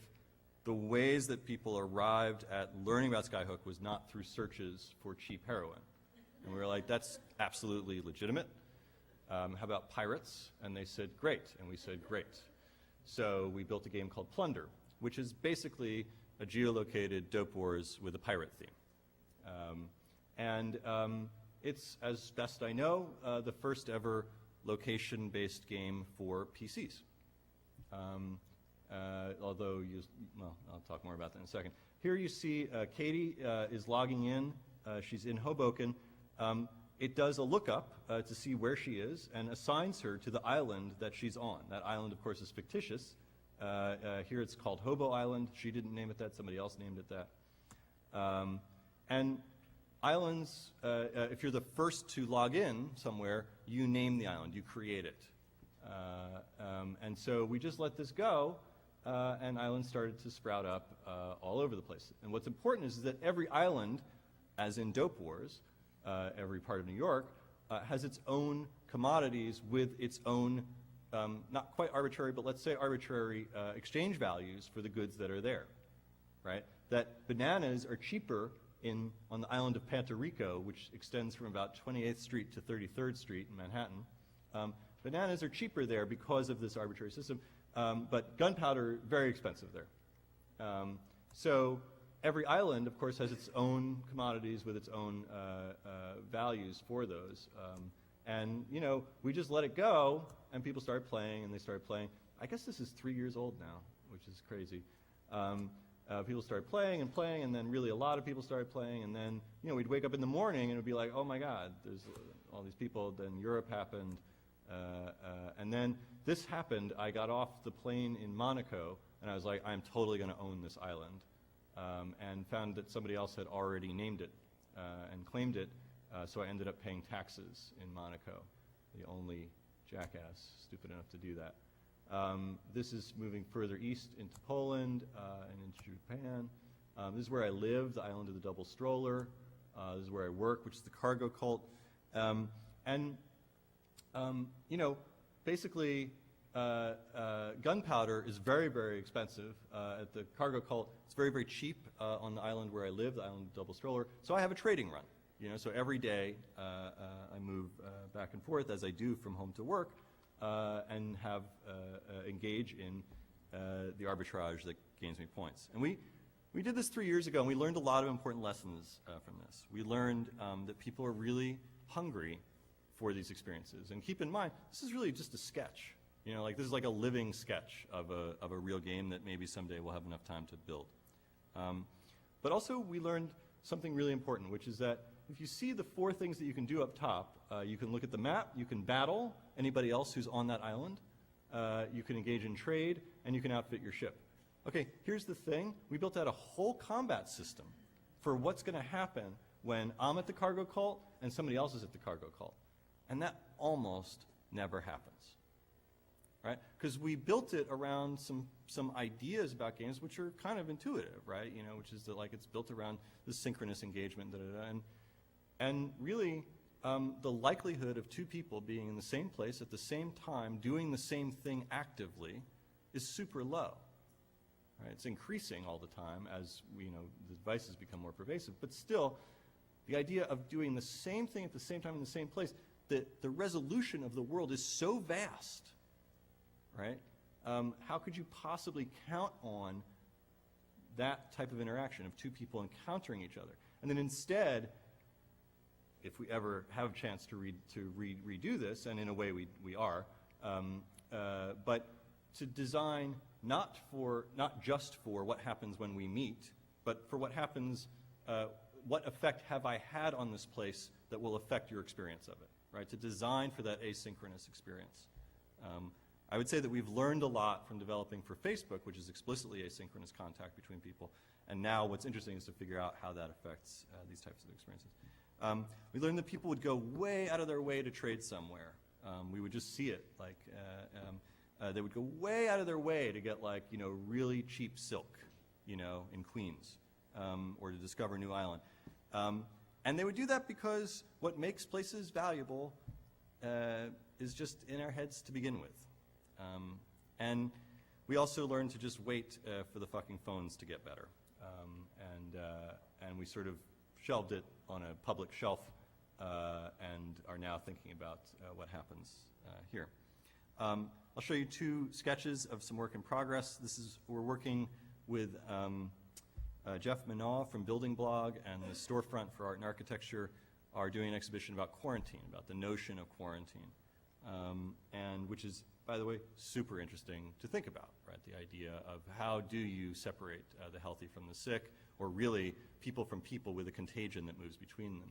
the ways that people arrived at learning about Skyhook was not through searches for cheap heroin. And we were like, that's absolutely legitimate. How about pirates? And they said, great. And we said, great. So we built a game called Plunder, which is basically a geolocated Dope Wars with a pirate theme. It's, as best I know, the first ever location-based game for PCs. Although, well, I'll talk more about that in a second. Here you see Katie is logging in. She's in Hoboken. It does a lookup to see where she is and assigns her to the island that she's on. That island, of course, is fictitious. Here it's called Hobo Island. She didn't name it that. Somebody else named it that. And islands, if you're the first to log in somewhere, you name the island. You create it. And so we just let this go, and islands started to sprout up all over the place. And what's important is that every island, as in Dope Wars, every part of New York, has its own commodities with its own, not quite arbitrary, but let's say arbitrary exchange values for the goods that are there, right? That bananas are cheaper on the island of Puerto Rico, which extends from about 28th Street to 33rd Street in Manhattan. Bananas are cheaper there because of this arbitrary system, but gunpowder, very expensive there. So every island, of course, has its own commodities with its own values for those. And, you know, we just let it go, and people started playing, and they started playing. I guess this is 3 years old now, which is crazy. People started playing, and then really a lot of people started playing, and then, you know, we'd wake up in the morning, and it would be like, oh my God, there's all these people. Then Europe happened, and then this happened. I got off the plane in Monaco, and I was like, I'm totally going to own this island. And found that somebody else had already named it and claimed it, so I ended up paying taxes in Monaco, the only jackass stupid enough to do that. This is moving further east into Poland and into Japan. This is where I live, the island of the double stroller. This is where I work, which is the cargo cult. You know, basically, gunpowder is very, very expensive at the cargo cult. It's very, very cheap on the island where I live, the island of Double Stroller. So I have a trading run. You know, so every day I move back and forth, as I do from home to work, and have engage in the arbitrage that gains me points. And we did this 3 years ago, and we learned a lot of important lessons from this. We learned that people are really hungry for these experiences. And keep in mind, this is really just a sketch. You know, like this is like a living sketch of a real game that maybe someday we'll have enough time to build. But also we learned something really important, which is that if you see the 4 things that you can do up top, you can look at the map, you can battle anybody else who's on that island, you can engage in trade, and you can outfit your ship. Okay, here's the thing. We built out a whole combat system for what's going to happen when I'm at the cargo cult and somebody else is at the cargo cult. And that almost never happens, right? Because we built it around some ideas about games which are kind of intuitive, right? You know, which is that like it's built around the synchronous engagement, and really the likelihood of 2 people being in the same place at the same time doing the same thing actively is super low. Right? It's increasing all the time as the devices become more pervasive, but still, the idea of doing the same thing at the same time in the same place, the resolution of the world is so vast, right? How could you possibly count on that type of interaction of 2 people encountering each other? And then instead, if we ever have a chance to redo this, and in a way we are, but to design not just for what happens when we meet, but for what happens, what effect have I had on this place that will affect your experience of it, right? To design for that asynchronous experience. I would say that we've learned a lot from developing for Facebook, which is explicitly asynchronous contact between people, and now what's interesting is to figure out how that affects these types of experiences. We learned that people would go way out of their way to trade somewhere. We would just see it, like they would go way out of their way to get like really cheap silk, in Queens, or to discover a new island. And they would do that because what makes places valuable is just in our heads to begin with. And we also learned to just wait for the fucking phones to get better. And we sort of shelved it on a public shelf and are now thinking about what happens here. I'll show you 2 sketches of some work in progress. We're working with Jeff Manaw from Building Blog and the Storefront for Art and Architecture are doing an exhibition about quarantine, about the notion of quarantine, and which is, by the way, super interesting to think about, right? The idea of how do you separate the healthy from the sick, or really people from people with a contagion that moves between them.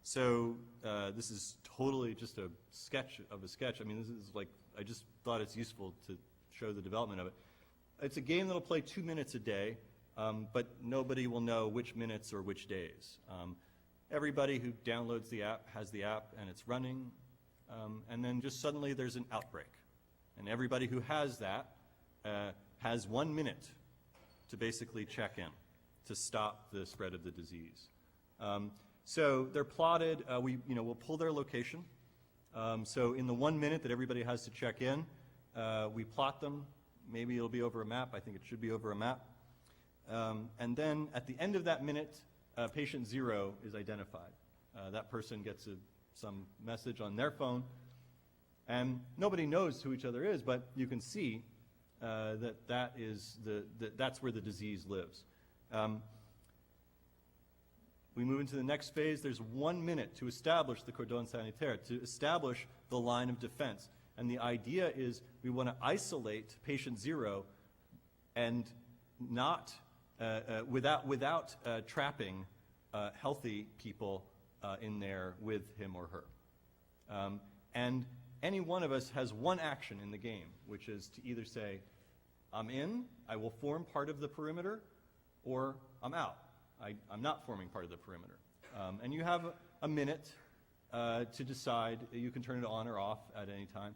This is totally just a sketch of a sketch. I mean, this is like, I just thought it's useful to show the development of it. It's a game that'll play 2 minutes a day, but nobody will know which minutes or which days. Everybody who downloads the app has the app and it's running, and then just suddenly there's an outbreak. And everybody who has that has 1 minute to basically check in, to stop the spread of the disease. So they're plotted, we'll pull their location. So in the 1 minute that everybody has to check in, we plot them. Maybe it'll be over a map. I think it should be over a map. And then at the end of that minute, patient 0 is identified. That person gets some message on their phone, and nobody knows who each other is, but you can see that's where the disease lives. We move into the next phase. There's 1 minute to establish the cordon sanitaire, to establish the line of defense. And the idea is we want to isolate patient 0 and not, without trapping healthy people in there with him or her. And any one of us has one action in the game, which is to either say, I'm in, I will form part of the perimeter, or I'm out. I'm not forming part of the perimeter. And you have a minute to decide. You can turn it on or off at any time.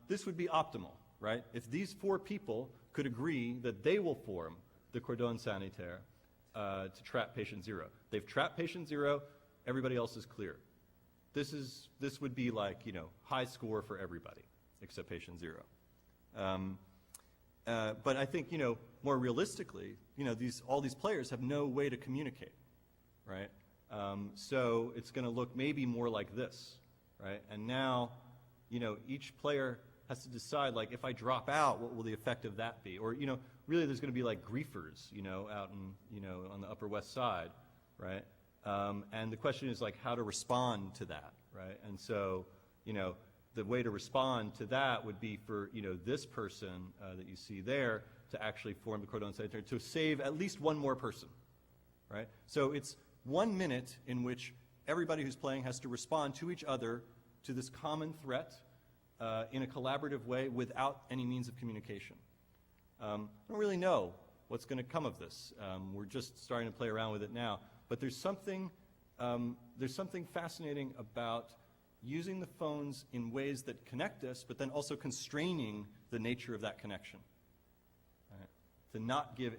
This would be optimal, right? If these 4 people could agree that they will form the cordon sanitaire to trap patient 0. They've trapped patient 0, everybody else is clear. This would be like, high score for everybody except patient 0. But I think, more realistically, all these players have no way to communicate, right? So it's going to look maybe more like this, right? And now, each player has to decide, like, if I drop out, what will the effect of that be? Or, really there's going to be like griefers, out in, on the Upper West Side, right? And the question is, like, how to respond to that, right? And so, the way to respond to that would be for, this person that you see there to actually form the cordon sanitaire, to save at least one more person, right? So it's 1 minute in which everybody who's playing has to respond to each other to this common threat in a collaborative way without any means of communication. I don't really know what's going to come of this. We're just starting to play around with it now. But there's something fascinating about using the phones in ways that connect us, but then also constraining the nature of that connection. Right? To not give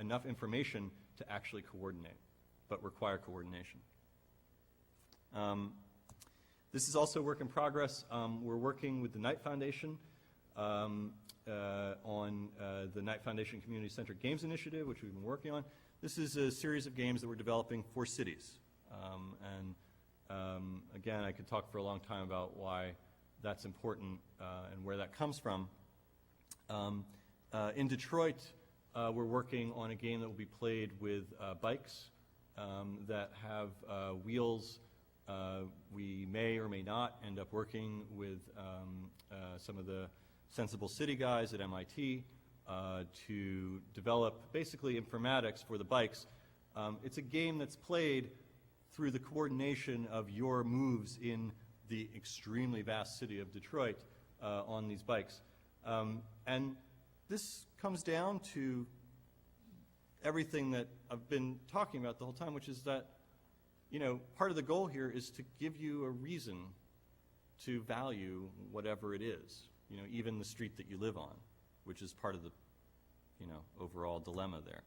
enough information to actually coordinate, but require coordination. This is also a work in progress. We're working with the Knight Foundation on the Knight Foundation Community-Centered Games Initiative, which we've been working on. This is a series of games that we're developing for cities. Again, I could talk for a long time about why that's important and where that comes from. In Detroit, we're working on a game that will be played with bikes that have wheels. We may or may not end up working with some of the Sensible City guys at MIT to develop basically informatics for the bikes. It's a game that's played through the coordination of your moves in the extremely vast city of Detroit on these bikes. And this comes down to everything that I've been talking about the whole time, which is that, part of the goal here is to give you a reason to value whatever it is, even the street that you live on, which is part of the, overall dilemma there.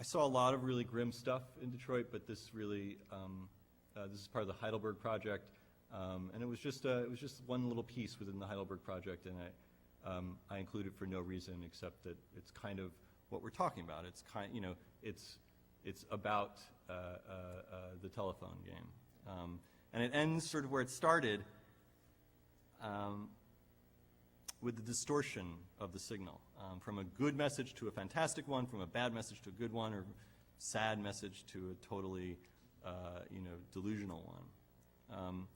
I saw a lot of really grim stuff in Detroit, but this really, this is part of the Heidelberg Project, and it was just one little piece within the Heidelberg Project, and I include it for no reason except that it's kind of what we're talking about. It's it's about the telephone game, and it ends sort of where it started, with the distortion of the signal, from a good message to a fantastic one, from a bad message to a good one, or sad message to a totally, delusional one.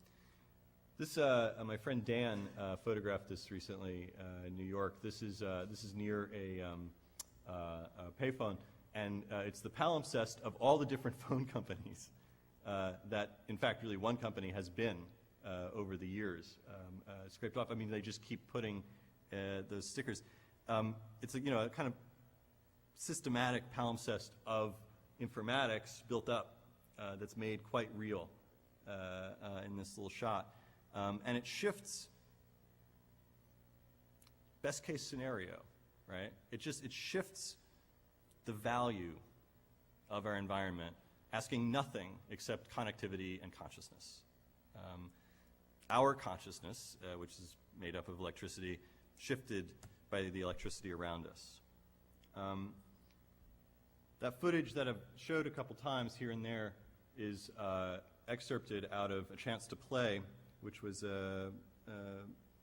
This, my friend Dan photographed this recently in New York. This is near a payphone, and it's the palimpsest of all the different phone companies that, in fact, really one company has been over the years scraped off. I mean, they just keep putting those stickers. It's a kind of systematic palimpsest of informatics built up that's made quite real in this little shot. And it shifts best case scenario, right? It shifts the value of our environment, asking nothing except connectivity and consciousness. Our consciousness, which is made up of electricity, shifted by the electricity around us. That footage that I've showed a couple times here and there is excerpted out of A Chance to Play, which was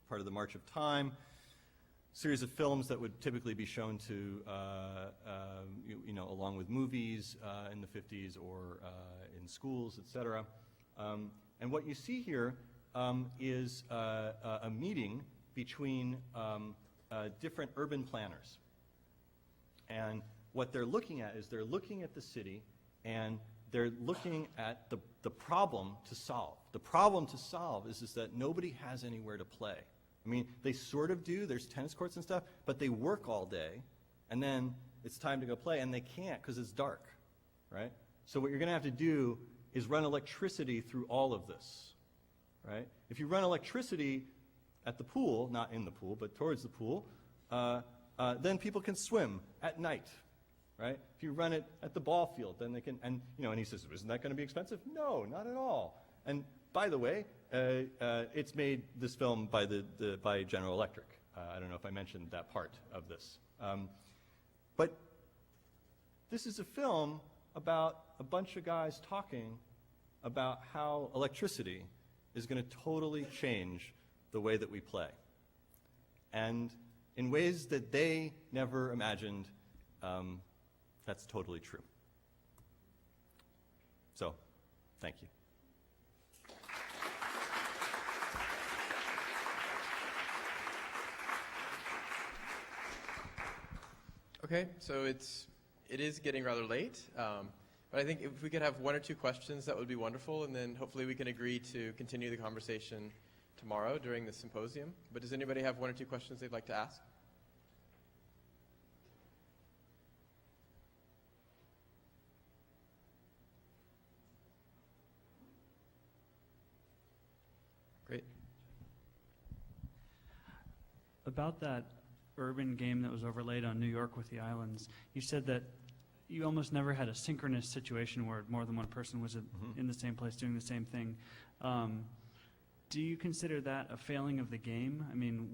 part of the March of Time, series of films that would typically be shown to, along with movies in the 50s or in schools, etc. And what you see here is a meeting between different urban planners. And what they're looking at is they're looking at the city and they're looking at the problem to solve. The problem to solve is that nobody has anywhere to play. I mean, they sort of do. There's tennis courts and stuff, but they work all day, and then it's time to go play, and they can't because it's dark, right? So what you're going to have to do is run electricity through all of this, right? If you run electricity at the pool, not in the pool, but towards the pool, then people can swim at night, right? If you run it at the ball field, then they can, and he says, isn't that going to be expensive? No, not at all. And by the way, it's made, this film, by General Electric. I don't know if I mentioned that part of this. But this is a film about a bunch of guys talking about how electricity is going to totally change the way that we play. And in ways that they never imagined, that's totally true. So, thank you. Okay, so it is getting rather late, but I think if we could have one or two questions, that would be wonderful, and then hopefully we can agree to continue the conversation tomorrow during the symposium. But does anybody have one or two questions they'd like to ask? Great. About that urban game that was overlaid on New York with the islands, you said that you almost never had a synchronous situation where more than one person was in the same place doing the same thing. Do you consider that a failing of the game? I mean,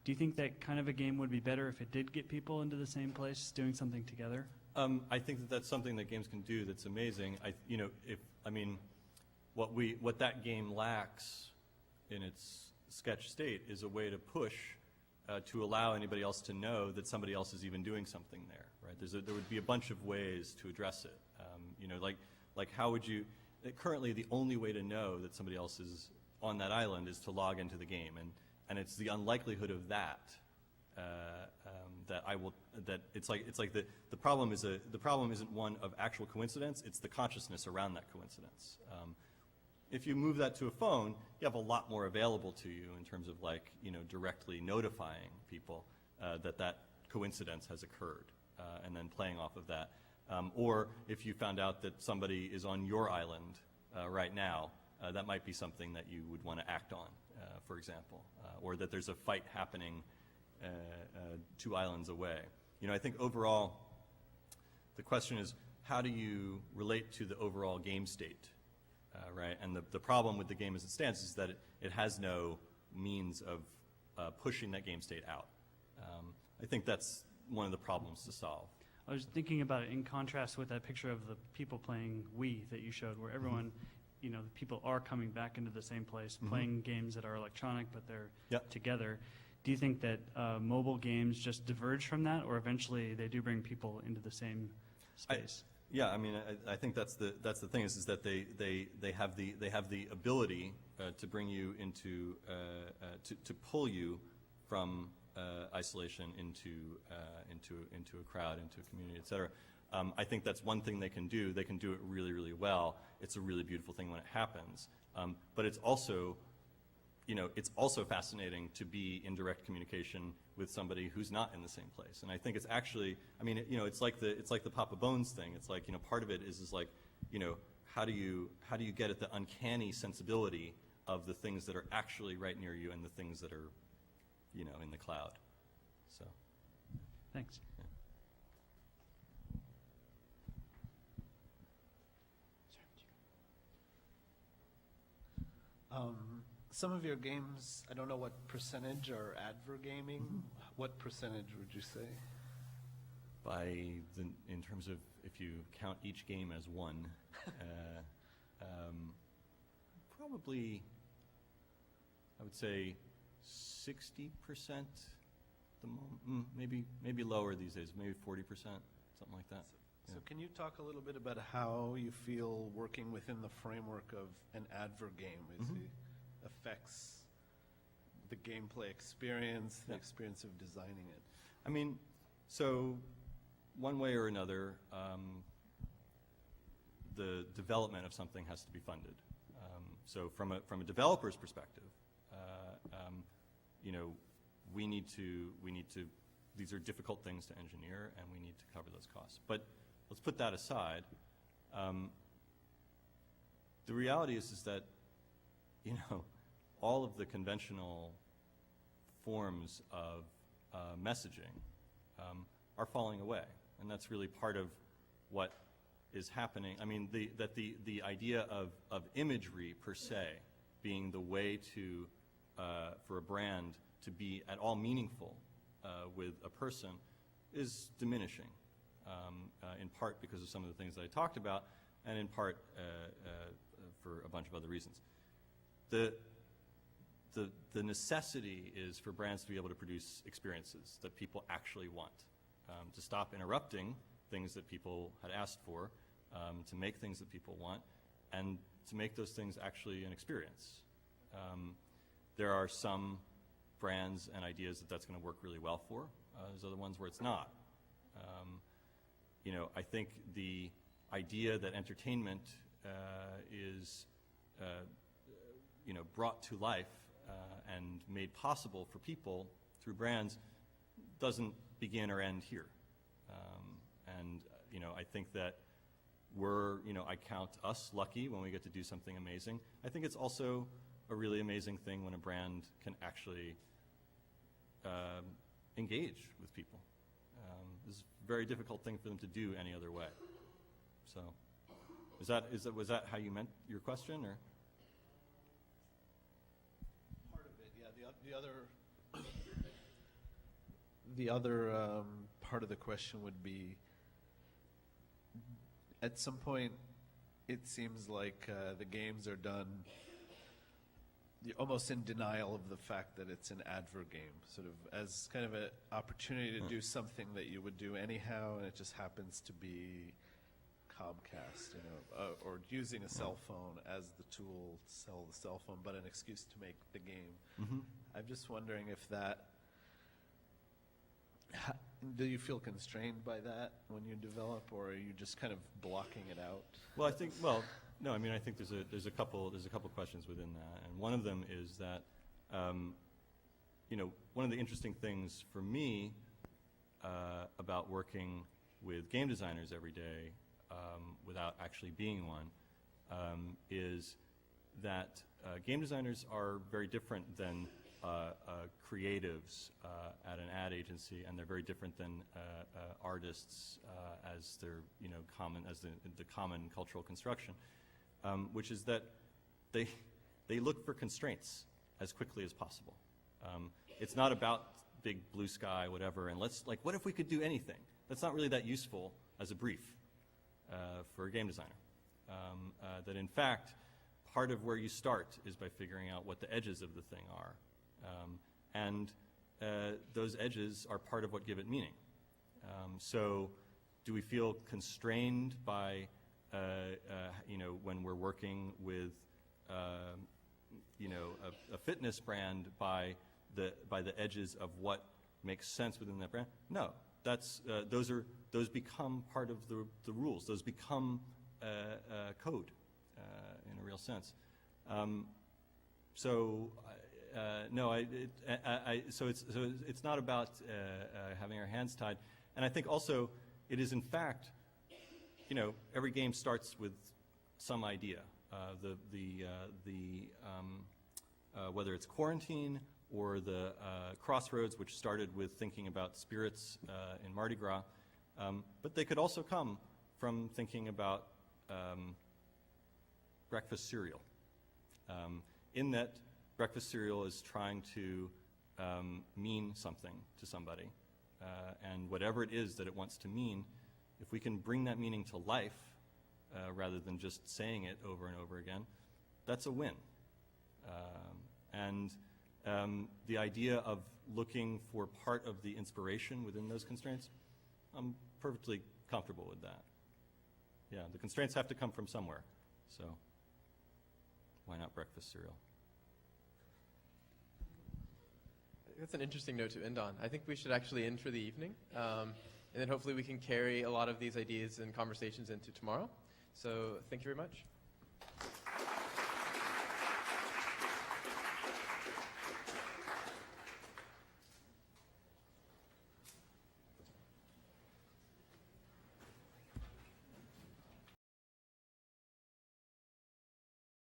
do you think that kind of a game would be better if it did get people into the same place doing something together? I think that that's something that games can do that's amazing. What that game lacks in its sketch state is a way to push to allow anybody else to know that somebody else is even doing something there, right? There would be a bunch of ways to address it. Like how would you, currently the only way to know that somebody else is on that island is to log into the game, and it's the unlikelihood of that the problem isn't one of actual coincidence, it's the consciousness around that coincidence. If you move that to a phone, you have a lot more available to you in terms of directly notifying people that coincidence has occurred, and then playing off of that. Or if you found out that somebody is on your island right now, that might be something that you would want to act on, for example, or that there's a fight happening 2 islands away. I think overall, the question is, how do you relate to the overall game state? Right, and the problem with the game as it stands is that it has no means of pushing that game state out. I think that's one of the problems to solve. I was thinking about it in contrast with that picture of the people playing Wii that you showed, where everyone, the people are coming back into the same place, playing games that are electronic, but they're together. Do you think that mobile games just diverge from that, or eventually they do bring people into the same space? Yeah, I mean, I think that's the thing is that they have the ability to bring you into to pull you from isolation into a crowd, into a community, et cetera. I think that's one thing they can do. They can do it really, really well. It's a really beautiful thing when it happens. But it's also, it's also fascinating to be in direct communication with somebody who's not in the same place. And I think it's actually, I mean, it's like the Papa Bones thing. It's like, part of it is like, how do you get at the uncanny sensibility of the things that are actually right near you and the things that are, in the cloud. So. Thanks. Some of your games, I don't know what percentage are advergaming. What percentage would you say? In terms of if you count each game as one, probably, I would say 60%. The maybe lower these days, maybe 40%, something like that. So can you talk a little bit about how you feel working within the framework of an advergame affects the gameplay experience, the experience of designing it? I mean, so one way or another, the development of something has to be funded. So from a developer's perspective, we need to. These are difficult things to engineer, and we need to cover those costs. But let's put that aside. The reality is that, all of the conventional forms of messaging are falling away, and that's really part of what is happening. I mean, the idea of imagery per se being the way to for a brand to be at all meaningful with a person is diminishing, in part because of some of the things that I talked about, and in part for a bunch of other reasons. The necessity is for brands to be able to produce experiences that people actually want, to stop interrupting things that people had asked for, to make things that people want, and to make those things actually an experience. There are some brands and ideas that that's going to work really well for. There's other ones where it's not. I think the idea that entertainment is brought to life and made possible for people through brands doesn't begin or end here. I think that I count us lucky when we get to do something amazing. I think it's also a really amazing thing when a brand can actually engage with people. It's a very difficult thing for them to do any other way. So, was that how you meant your question, or? Part of it, yeah. The other part of the question would be, at some point, it seems like the games are done. You're almost in denial of the fact that it's an advergame, sort of as kind of an opportunity to do something that you would do anyhow, and it just happens to be Comcast, or using a cell phone as the tool to sell the cell phone, but an excuse to make the game. I'm just wondering if that, do you feel constrained by that when you develop, or are you just kind of blocking it out? Well, no. I mean, I think there's a couple questions within that, and one of them is that, one of the interesting things for me about working with game designers every day, without actually being one, is that game designers are very different than creatives at an ad agency, and they're very different than artists as their common as the common cultural construction, which is that they look for constraints as quickly as possible. It's not about big blue sky, whatever, and what if we could do anything? That's not really that useful as a brief for a game designer. That in fact, part of where you start is by figuring out what the edges of the thing are. And those edges are part of what give it meaning. So Do we feel constrained by, when we're working with, a fitness brand by the edges of what makes sense within that brand? No, those become part of the rules. Those become code in a real sense. So it's not about having our hands tied. And I think also it is in fact, every game starts with some idea. Whether it's Quarantine or the Crossroads, which started with thinking about spirits in Mardi Gras, but they could also come from thinking about breakfast cereal. In that breakfast cereal is trying to mean something to somebody, and whatever it is that it wants to mean, if we can bring that meaning to life rather than just saying it over and over again, that's a win. And the idea of looking for part of the inspiration within those constraints, I'm perfectly comfortable with that. Yeah, the constraints have to come from somewhere, so why not breakfast cereal? That's an interesting note to end on. I think we should actually end for the evening, and then hopefully we can carry a lot of these ideas and conversations into tomorrow. So thank you very much.